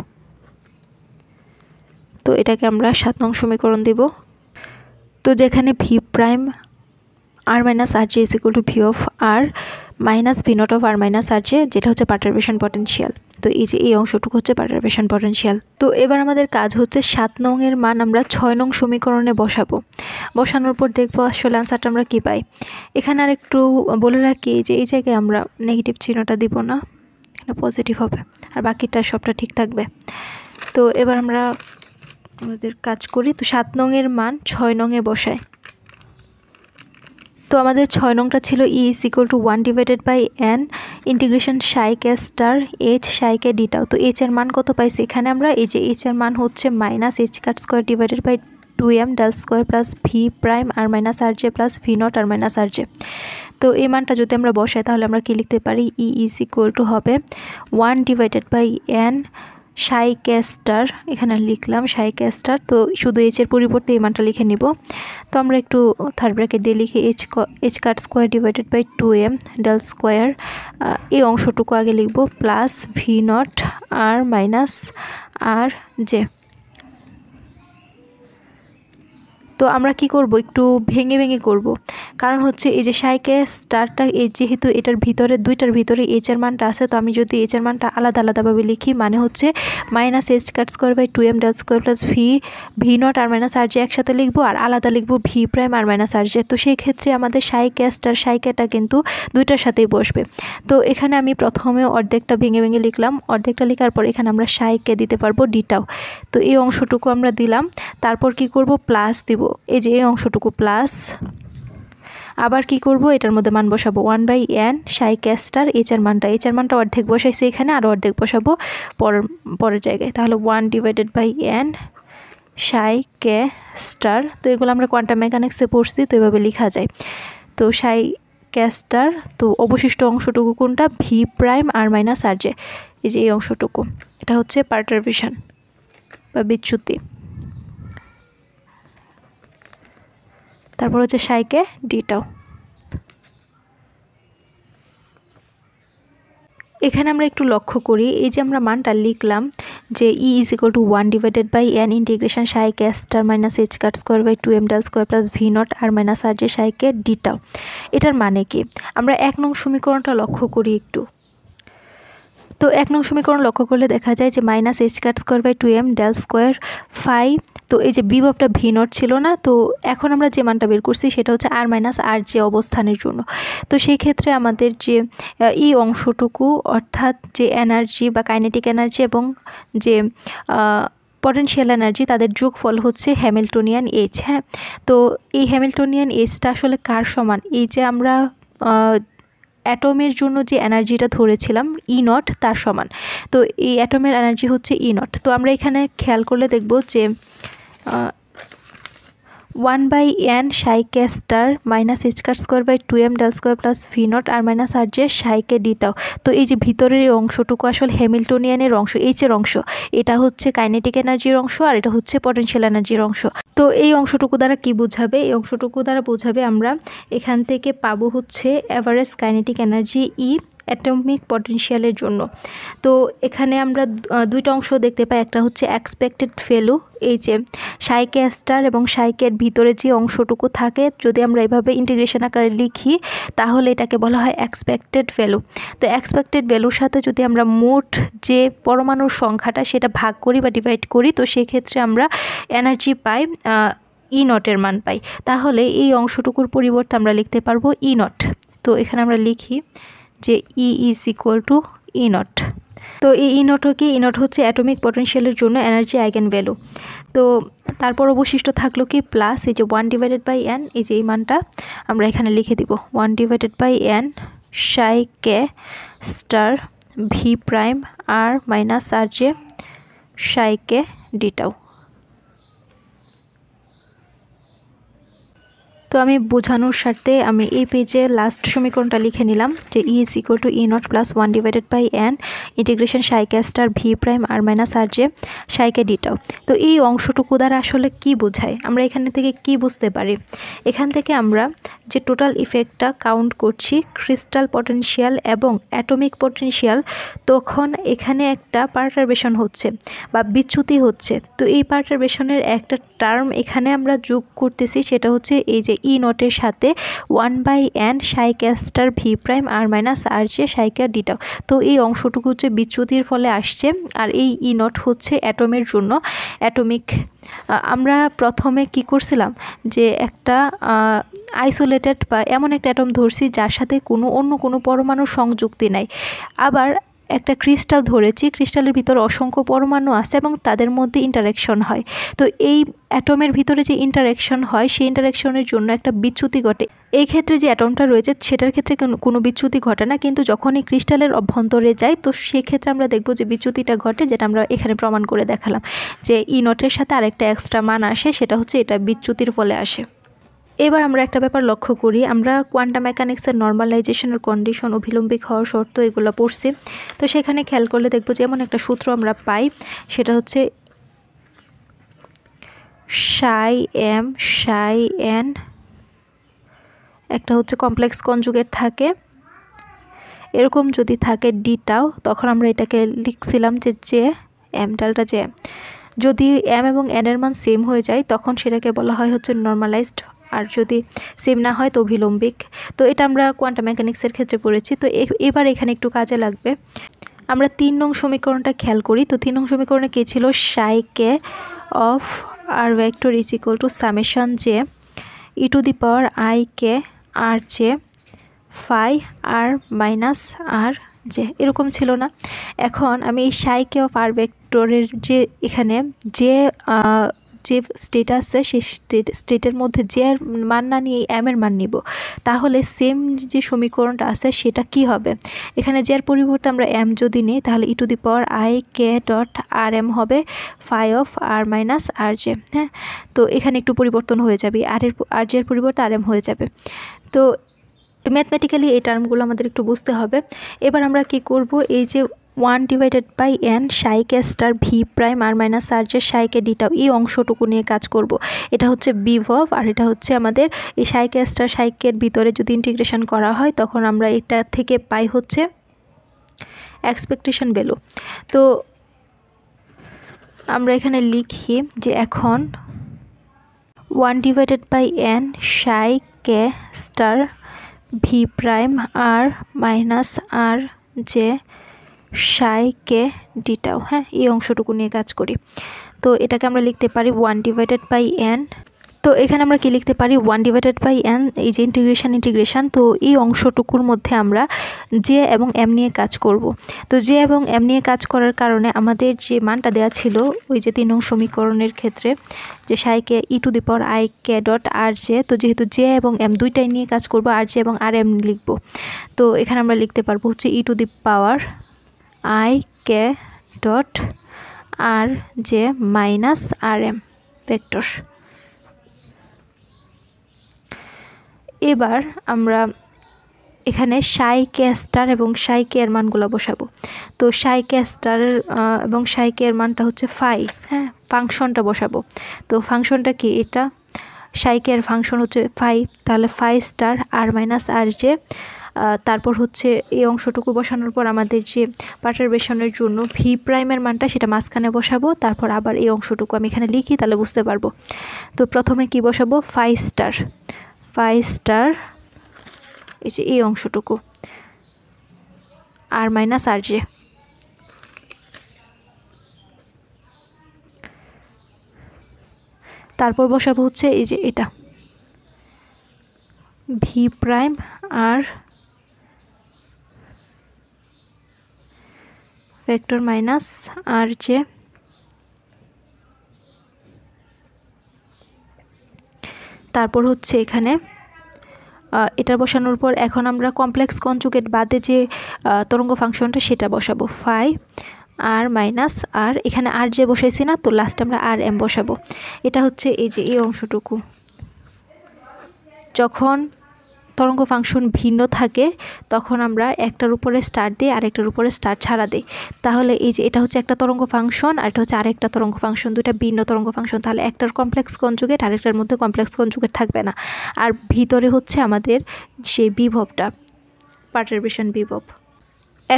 তো এটাকে আমরা 7 নং সমীকরণ দিব। তো যেখানে v' r minus R j is equal to v/r minus v0 r minus R j, যেটা হচ্ছে পারটারবেশন পটেনশিয়াল। তো এই যে এই অংশটুকু হচ্ছে পারটারবেশন পটেনশিয়াল। তো এবার আমাদের কাজ হচ্ছে 7 নং এর মান আমরা 6 নং সমীকরণে বসাবো। বসানোর পর দেখবো আসলে আনসারটা আমরা কী পাই। এখানে আর একটু বলে রাখি যে এই জায়গায় আমরা নেগেটিভ চিহ্নটা দিব না, এখানে পজিটিভ হবে, আর বাকিটা সবটা ঠিক থাকবে। তো এবার আমরা আমাদের কাজ করি। তো 7 নং এর মান 6 নং এ বসাই। তো আমাদের 6 নংটা ছিল E is equal to 1 divided by n integration psi K star h psi k d tau. তো এইচ এর মান কত পাইছি, এখানে আমরা এই যে এইচ এর মান হচ্ছে -h² divided by 2m del square plus v' r minus R j plus v0 r minus R J. তো এই মানটা যদি আমরা বসাই তাহলে আমরা কি লিখতে পারি, E ইজ ইকুয়াল টু হবে 1 divided by n Sai K star, এখানে লিখলাম সাই কে স্টার। তো শুধু এইচ এর পরিবর্তে এই মানটা লিখে নিব। তো আমরা একটু থার্ড ব্র্যাকেট দিয়ে লিখি h² divided by 2m del square, এই অংশটুকু আগে লিখব, প্লাস v0 r মাইনাস আর জে। তো আমরা কি করব, একটু ভেঙে ভেঙে করব, কারণ হচ্ছে এই যে সাইকে স্টারটা এই যেহেতু এটার ভিতরে দুইটার ভিতরে এইচ এর মানটা আছে, তো আমি যদি এইচ এর মানটা আলাদা আলাদাভাবে লিখি মানে হচ্ছে -h² by 2m del square plus v0 r minus R j একসাথে লিখবো, আর আলাদা লিখবো v' r মাইনাস আর জে। তো সেই ক্ষেত্রে আমাদের সাইকে স্টার সাইকেটা কিন্তু দুইটার সাথেই বসবে। তো এখানে আমি প্রথমে অর্ধেকটা ভেঙে ভেঙে লিখলাম, অর্ধেকটা লেখার পর এখানে আমরা সাইকে দিতে পারবো ডিটাও। তো এই অংশটুকু আমরা দিলাম, তারপর কি করব, প্লাস দিব, এই যে এই অংশটুকু প্লাস, আবার কি করব, এটার মধ্যে মান বসাবো 1/n সাই কে স্টার এইচ এর মানটা অর্ধেক বসাইছি এখানে, আর অর্ধেক বসাবো পরের জায়গায়, তাহলে 1 divided by n Sai K star. তো এগুলো আমরা কোয়ান্টাম মেকানিক্সে পড়ছি, তো এভাবে লেখা যায়। তো সাই কে স্টার, তো অবশিষ্ট অংশটুকু কোনটা, v' r মাইনাস আর জে, এই যে এই অংশটুকু, এটা হচ্ছে পারটারবেশন বা বিচ্যুতি। তারপর হচ্ছে সাই কে ডি টাউ। এখানে আমরা একটু লক্ষ্য করি, এই যে আমরা মানটা লিখলাম যে E = 1 divided by n integration psi K star minus h cut square by 2m del square plus V naught R minus আর যে সাই কে ডি টাউ। এটার মানে কি? আমরা 1 নং সমীকরণটা লক্ষ্য করি একটু। তো 1 নং সমীকরণ লক্ষ্য করলে দেখা যায় যে minus h cut square by 2m del square phi. তো এই যে বিভবটা ভি নট ছিল না, তো এখন আমরা যে মানটা বের করছি সেটা হচ্ছে আর মাইনাস আর যে অবস্থানের জন্য। তো সেই ক্ষেত্রে আমাদের যে এই অংশটুকু অর্থাৎ যে এনার্জি বা কাইনেটিক এনার্জি এবং যে পটেনশিয়াল এনার্জি তাদের যোগফল হচ্ছে হ্যামিল্টনিয়ান এইচ। হ্যাঁ, তো এই হ্যামিল্টনিয়ান এইচটা আসলে কার সমান? এই যে আমরা অ্যাটমের জন্য যে এনার্জিটা ধরেছিলাম ই নট তার সমান। তো এই অ্যাটমের এনার্জি হচ্ছে ই নট। তো আমরা এখানে খেয়াল করলে দেখব যে 1/n psi K star minus h cut square by 2m del square plus V naught R minus আর যে সাই কে ডি টাউ। তো এই যে ভিতরের এই অংশটুকু আসলে হ্যামিল্টনিয়ানের অংশ, এইচের অংশ, এটা হচ্ছে কাইনেটিক এনার্জির অংশ আর এটা হচ্ছে পটেনশিয়াল এনার্জির অংশ। তো এই অংশটুকু দ্বারা কি বোঝাবে? এই অংশটুকু দ্বারা বোঝাবে আমরা এখান থেকে পাবো হচ্ছে এভারেজ কাইনেটিক এনার্জি ই অ্যাটমিক পটেনশিয়ালের জন্য। তো এখানে আমরা দুইটা অংশ দেখতে পাই, একটা হচ্ছে এক্সপেক্টেড ভ্যালু, এই যে সাই কে স্টার এবং সাই কের ভিতরে যে অংশটুকু থাকে যদি আমরা এভাবে ইন্টিগ্রেশন আকারে লিখি তাহলে এটাকে বলা হয় এক্সপেক্টেড ভ্যালু। তো এক্সপেক্টেড ভ্যালুর সাথে যদি আমরা মোট যে পরমাণুর সংখ্যাটা সেটা ভাগ করি বা ডিভাইড করি, তো সেক্ষেত্রে আমরা এনার্জি পাই ই নটের মান পাই। তাহলে এই অংশটুকুর পরিবর্তে আমরা লিখতে পারবো ই নট। তো এখানে আমরা লিখি যে E = ই নট। তো এই ই নট হচ্ছে অ্যাটমিক পটেনশিয়ালের জন্য এনার্জি আইগেন ভ্যালু। তো তারপর অবশিষ্ট থাকলো কি প্লাস এই যে 1 ডিভাইডেড বাই n, এই যে এই মানটা আমরা এখানে লিখে দিব 1 divided by n Sai K star v prime r minus আর যে সাই কে ডি টাউ। তো আমি বোঝানোর স্বার্থে আমি এই পেজে লাস্ট সমীকরণটা লিখে নিলাম যে E = E naught plus 1 divided by n integration psi K star v prime r minus আর যে সাই কে ডি টাউ। তো এই অংশটুকু দ্বারা আসলে কি বোঝায়, আমরা এখান থেকে কি বুঝতে পারি? এখান থেকে আমরা যে টোটাল ইফেক্টটা কাউন্ট করছি ক্রিস্টাল পটেনশিয়াল এবং অ্যাটমিক পটেনশিয়াল, তখন এখানে একটা পারটারবেশন হচ্ছে বা বিচ্যুতি হচ্ছে। তো এই পারটারবেশনের একটা টার্ম এখানে আমরা যোগ করতেছি, সেটা হচ্ছে এই যে ই নটের সাথে 1/n সাই কে star v prime r minus আর যে সাই কে ডি টাউ। তো এই অংশটুকু হচ্ছে বিচ্যুতির ফলে আসছে, আর এই ই নট হচ্ছে অ্যাটমের জন্য অ্যাটমিক। আমরা প্রথমে কি করছিলাম যে একটা আইসোলেটেড বা এমন একটা অ্যাটম ধরছি যার সাথে অন্য কোনো পরমাণু সংযুক্তি নাই। আবার একটা ক্রিস্টাল ধরেছি, ক্রিস্টালের ভিতরে অসংখ্য পরমাণু আছে এবং তাদের মধ্যে ইন্টারাকশন হয়। তো এই অ্যাটমের ভিতরে যে ইন্টারাকশন হয় সেই ইন্টারাকশনের জন্য একটা বিচ্যুতি ঘটে। এই ক্ষেত্রে যে অ্যাটমটা রয়েছে সেটার ক্ষেত্রে কোনো বিচ্যুতি ঘটে না, কিন্তু যখন এই ক্রিস্টালের অভ্যন্তরে যায় তো সেক্ষেত্রে আমরা দেখব যে বিচ্যুতিটা ঘটে, যেটা আমরা এখানে প্রমাণ করে দেখালাম যে ই নটের সাথে আরেকটা এক্সট্রা মান আসে, সেটা হচ্ছে এটা বিচ্যুতির ফলে আসে। এবার আমরা একটা ব্যাপার লক্ষ্য করি, আমরা কোয়ান্টাম মেকানিক্সের নর্মালাইজেশনের কন্ডিশন, অভিলম্বিক হওয়ার শর্ত এগুলো পড়ছি। তো সেখানে খেয়াল করলে দেখব যে এমন একটা সূত্র আমরা পাই, সেটা হচ্ছে সাই এম সাই এন, একটা হচ্ছে কমপ্লেক্স কনজুগেট থাকে, এরকম যদি থাকে ডি টাউ, তখন আমরা এটাকে লিখছিলাম যে জে এম ডেল্টা জে। যদি এম এবং এন এর মান সেম হয়ে যায় তখন সেটাকে বলা হয় হচ্ছে নর্মালাইজড, আর যদি সেম না হয় তো অভিলম্বিক। তো এটা আমরা কোয়ান্টাম মেকানিক্সের ক্ষেত্রে পড়েছি। তো এবার এখানে একটু কাজে লাগবে। আমরা 3 নং সমীকরণটা খেয়াল করি। তো 3 নং সমীকরণে কী ছিল? Psi K of R vector is equal to summation J E to the power I K R J phi R minus R J, এরকম ছিল না? এখন আমি এই সাই কে অফ আর ভেক্টরের যে এখানে যে স্টেট আছে সেই স্টেটের মধ্যে জে এর মান না নিয়ে এম এর মান নিব, তাহলে সেম যে সমীকরণটা আছে সেটা কি হবে? এখানে জে এর পরিবর্তে আমরা এম যদি নিই তাহলে E to the power I K dot R M হবে phi of R minus R J. হ্যাঁ, তো এখানে একটু পরিবর্তন হয়ে যাবে, আর জে এর পরিবর্তে আর এম হয়ে যাবে। তো ম্যাথমেটিক্যালি এই টার্মগুলো আমাদের একটু বুঝতে হবে। এবার আমরা কি করব, এই যে 1/n সাই কে star v prime r minus আর যে সাই কে ডি টাউ, এই অংশটুকু নিয়ে কাজ করব। এটা হচ্ছে বিভব আর এটা হচ্ছে আমাদের এই সাই কে স্টার সাই কের ভিতরে যদি ইন্টিগ্রেশন করা হয় তখন আমরা এটা থেকে পাই হচ্ছে এক্সপেকটেশন ভ্যালু। তো আমরা এখানে লিখি যে এখন 1/n সাই কে star v prime r minus আর যে সাই কে ডি টাউ, হ্যাঁ, এই অংশটুকু নিয়ে কাজ করি। তো এটাকে আমরা লিখতে পারি 1/n। তো এখানে আমরা কি লিখতে পারি 1/n, এই যে ইন্টিগ্রেশন। তো এই অংশটুকুর মধ্যে আমরা জে এবং এম নিয়ে কাজ করব। তো জে এবং এম নিয়ে কাজ করার কারণে আমাদের যে মানটা দেওয়া ছিল ওই যে 3 নং সমীকরণের ক্ষেত্রে যে সাই কে e⁻ik ডট আর জে, তো যেহেতু জে এবং এম দুইটাই নিয়ে কাজ করব, আর জে এবং আর এম লিখব। তো এখানে আমরা লিখতে পারবো হচ্ছে e⁻ik ডট আর জে মাইনাস আর এম ভেক্টর। এবার আমরা এখানে সাই কে স্টার এবং সাই কে এর মানগুলো বসাবো। তো সাই কে স্টার এবং সাই কে এর মানটা হচ্ছে ফাই, হ্যাঁ, ফাংশনটা বসাবো। তো ফাংশনটা কি, এটা সাই কে এর ফাংশন হচ্ছে ফাই, তাহলে ফাই স্টার আর মাইনাস আর জে, তারপর হচ্ছে এই অংশটুকু বসানোর পর আমাদের যে পার্টারবেশনের জন্য ভি প্রাইমের মানটা সেটা মাঝখানে বসাবো, তারপর আবার এই অংশটুকু আমি এখানে লিখি তাহলে বুঝতে পারবো। তো প্রথমে কি বসাবো, ফাই স্টার এই যে এই অংশটুকু আর মাইনাস আর জে, তারপর বসাবো হচ্ছে এই যে এটা ভি প্রাইম আর ভেক্টর মাইনাস আর জে, তারপর হচ্ছে এখানে এটা বসানোর পর এখন আমরা কমপ্লেক্স কনজুগেট বাদে যে তরঙ্গ ফাংশনটা সেটা বসাবো, ফাই আর মাইনাস আর, এখানে আর যে বসাইছি না, তো লাস্টে আমরা আর এম বসাবো। এটা হচ্ছে এই যে এই অংশটুকু, যখন তরঙ্গ ফাংশন ভিন্ন থাকে তখন আমরা একটার উপরে স্টার দিই আর একটার উপরে স্টার ছাড়া দিই। তাহলে এই যে এটা হচ্ছে একটা তরঙ্গ ফাংশন আর এটা হচ্ছে আরেকটা তরঙ্গ ফাংশন, দুটা ভিন্ন তরঙ্গ ফাংশন, তাহলে একটার কমপ্লেক্স কনজুগেট আরেকটার মধ্যে কমপ্লেক্স কনজুগেট থাকবে না। আর ভিতরে হচ্ছে আমাদের সেই বিভবটা পার্টারবেশন বিভব।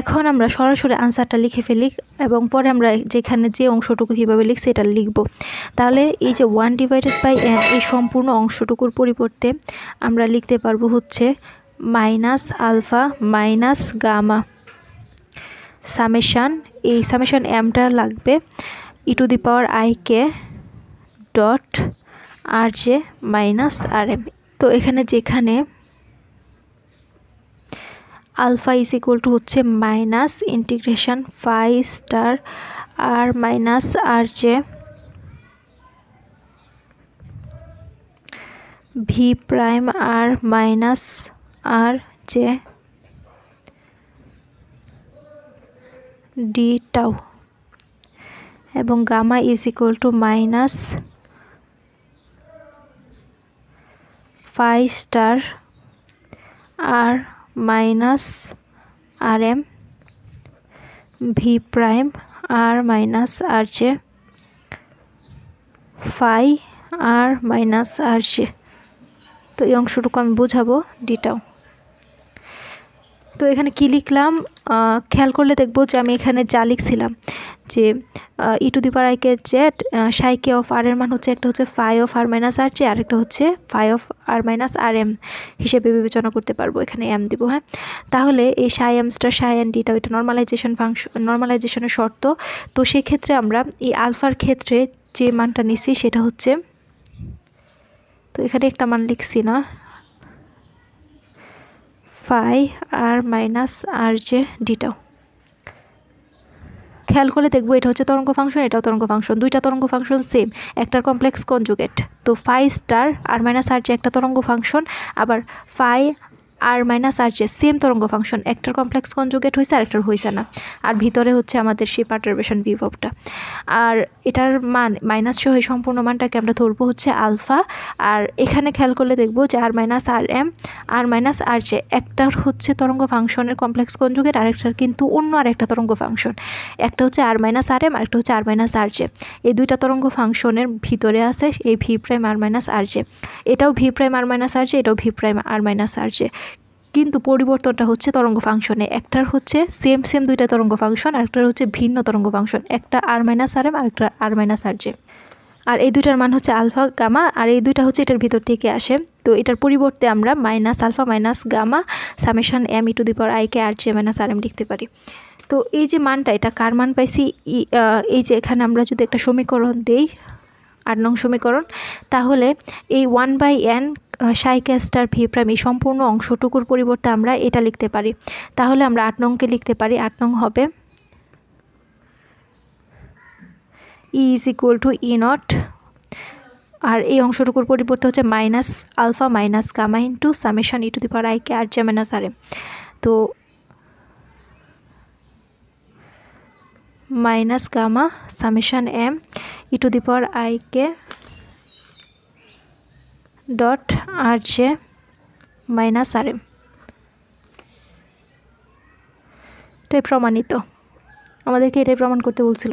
এখন আমরা সরাসরি আনসারটা লিখে ফেলি এবং পরে আমরা যেখানে যে অংশটুকু কীভাবে লিখছি এটা লিখব। তাহলে এই যে 1/n এই সম্পূর্ণ অংশটুকুর পরিবর্তে আমরা লিখতে পারবো হচ্ছে minus alpha minus gamma summation, এই সামেশান এমটা লাগবে e⁻ik ডট আর জে মাইনাস আর এম। তো এখানে যেখানে আলফা ইজ ইকুয়াল টু হচ্ছে minus integration phi star r minus আর j v prime r minus আর জে ডি টাউ, এবং gamma is equal to minus phi star r minus R m v prime r minus R J phi R minus R J. তো এই অংশটুকু আমি বোঝাবো ডিটাও। তো এখানে কি লিখলাম খেয়াল করলে দেখবো যে আমি এখানে যা লিখছিলাম যে e⁻ik Z Sai K of আর এর মান হচ্ছে একটা হচ্ছে phi of R minus R j, আরেকটা হচ্ছে phi of R minus R m হিসেবে বিবেচনা করতে পারবো, এখানে এম দিব। হ্যাঁ, তাহলে এই সাই এম স্টার সাই এন ডিটা এটা নর্মালাইজেশনের শর্ত। তো সেক্ষেত্রে আমরা এই আলফার ক্ষেত্রে যে মানটা নিছি সেটা হচ্ছে, তো এখানে একটা মান লিখছি না, ফাই আর মাইনাস আর জে ডিটাও। খেয়াল করে দেখবো এটা হচ্ছে তরঙ্গ ফাংশন, এটাও তরঙ্গ ফাংশন, দুইটা তরঙ্গ ফাংশন সেম, একটার কমপ্লেক্স কনজুগেট। তো ফাই স্টার আর মাইনাস আর জে একটা তরঙ্গ ফাংশন, আবার ফাই আর মাইনাস আর জে সেম তরঙ্গ ফাংশন, একটার কমপ্লেক্স কনজুগেট হয়েছে আর একটার হয়েছে না। আর ভিতরে হচ্ছে আমাদের সেই পারটারবেশন বিভবটা। আর এটার মান মাইনাস সহ এই সম্পূর্ণ মানটাকে আমরা ধরবো হচ্ছে আলফা। আর এখানে খেয়াল করলে দেখবো যে আর মাইনাস আর এম আর মাইনাস আর জে একটার হচ্ছে তরঙ্গ ফাংশনের কমপ্লেক্স কনজুগেট, আর একটার কিন্তু অন্য আর একটা তরঙ্গ ফাংশন। একটা হচ্ছে আর মাইনাস আর এম আর একটা হচ্ছে আর মাইনাস আর জে। এই দুইটা তরঙ্গ ফাংশনের ভিতরে আছে এই ভি প্রাইম আর মাইনাস আর জে। এটাও ভি প্রাইম আর মাইনাস আর জে, এটাও ভি প্রাইম আর মাইনাস আর জে, কিন্তু পরিবর্তনটা হচ্ছে তরঙ্গ ফাংশনে। একটার হচ্ছে সেম দুইটা তরঙ্গ ফাংশন, আর একটার হচ্ছে ভিন্ন তরঙ্গ ফাংশন, একটা আর মাইনাস আর এম আর একটা আর মাইনাস আর জে। আর এই দুইটার মান হচ্ছে আলফা গামা, আর এই দুইটা হচ্ছে এটার ভিতর থেকে আসে। তো এটার পরিবর্তে আমরা minus alpha minus gamma summation M E to the power I K R J minus R m লিখতে পারি। তো এই যে মানটা, এটা কার মান পাইছি, এই যে এখানে আমরা যদি একটা সমীকরণ দেই 8 নং সমীকরণ, তাহলে এই 1/n সাই কে স্টার ভি প্রাইম এই সম্পূর্ণ অংশটুকুর পরিবর্তে আমরা এটা লিখতে পারি। তাহলে আমরা 8 নংকে লিখতে পারি, 8 নং হবে E is equal to E naught, আর এই অংশটুকুর পরিবর্তে হচ্ছে minus alpha minus gamma into summation E to the power I K R J minus R M. তো minus gamma summation M E to the power I K dot R J minus R M, এটাই প্রমাণিত। আমাদেরকে এটাই প্রমাণ করতে বলছিল।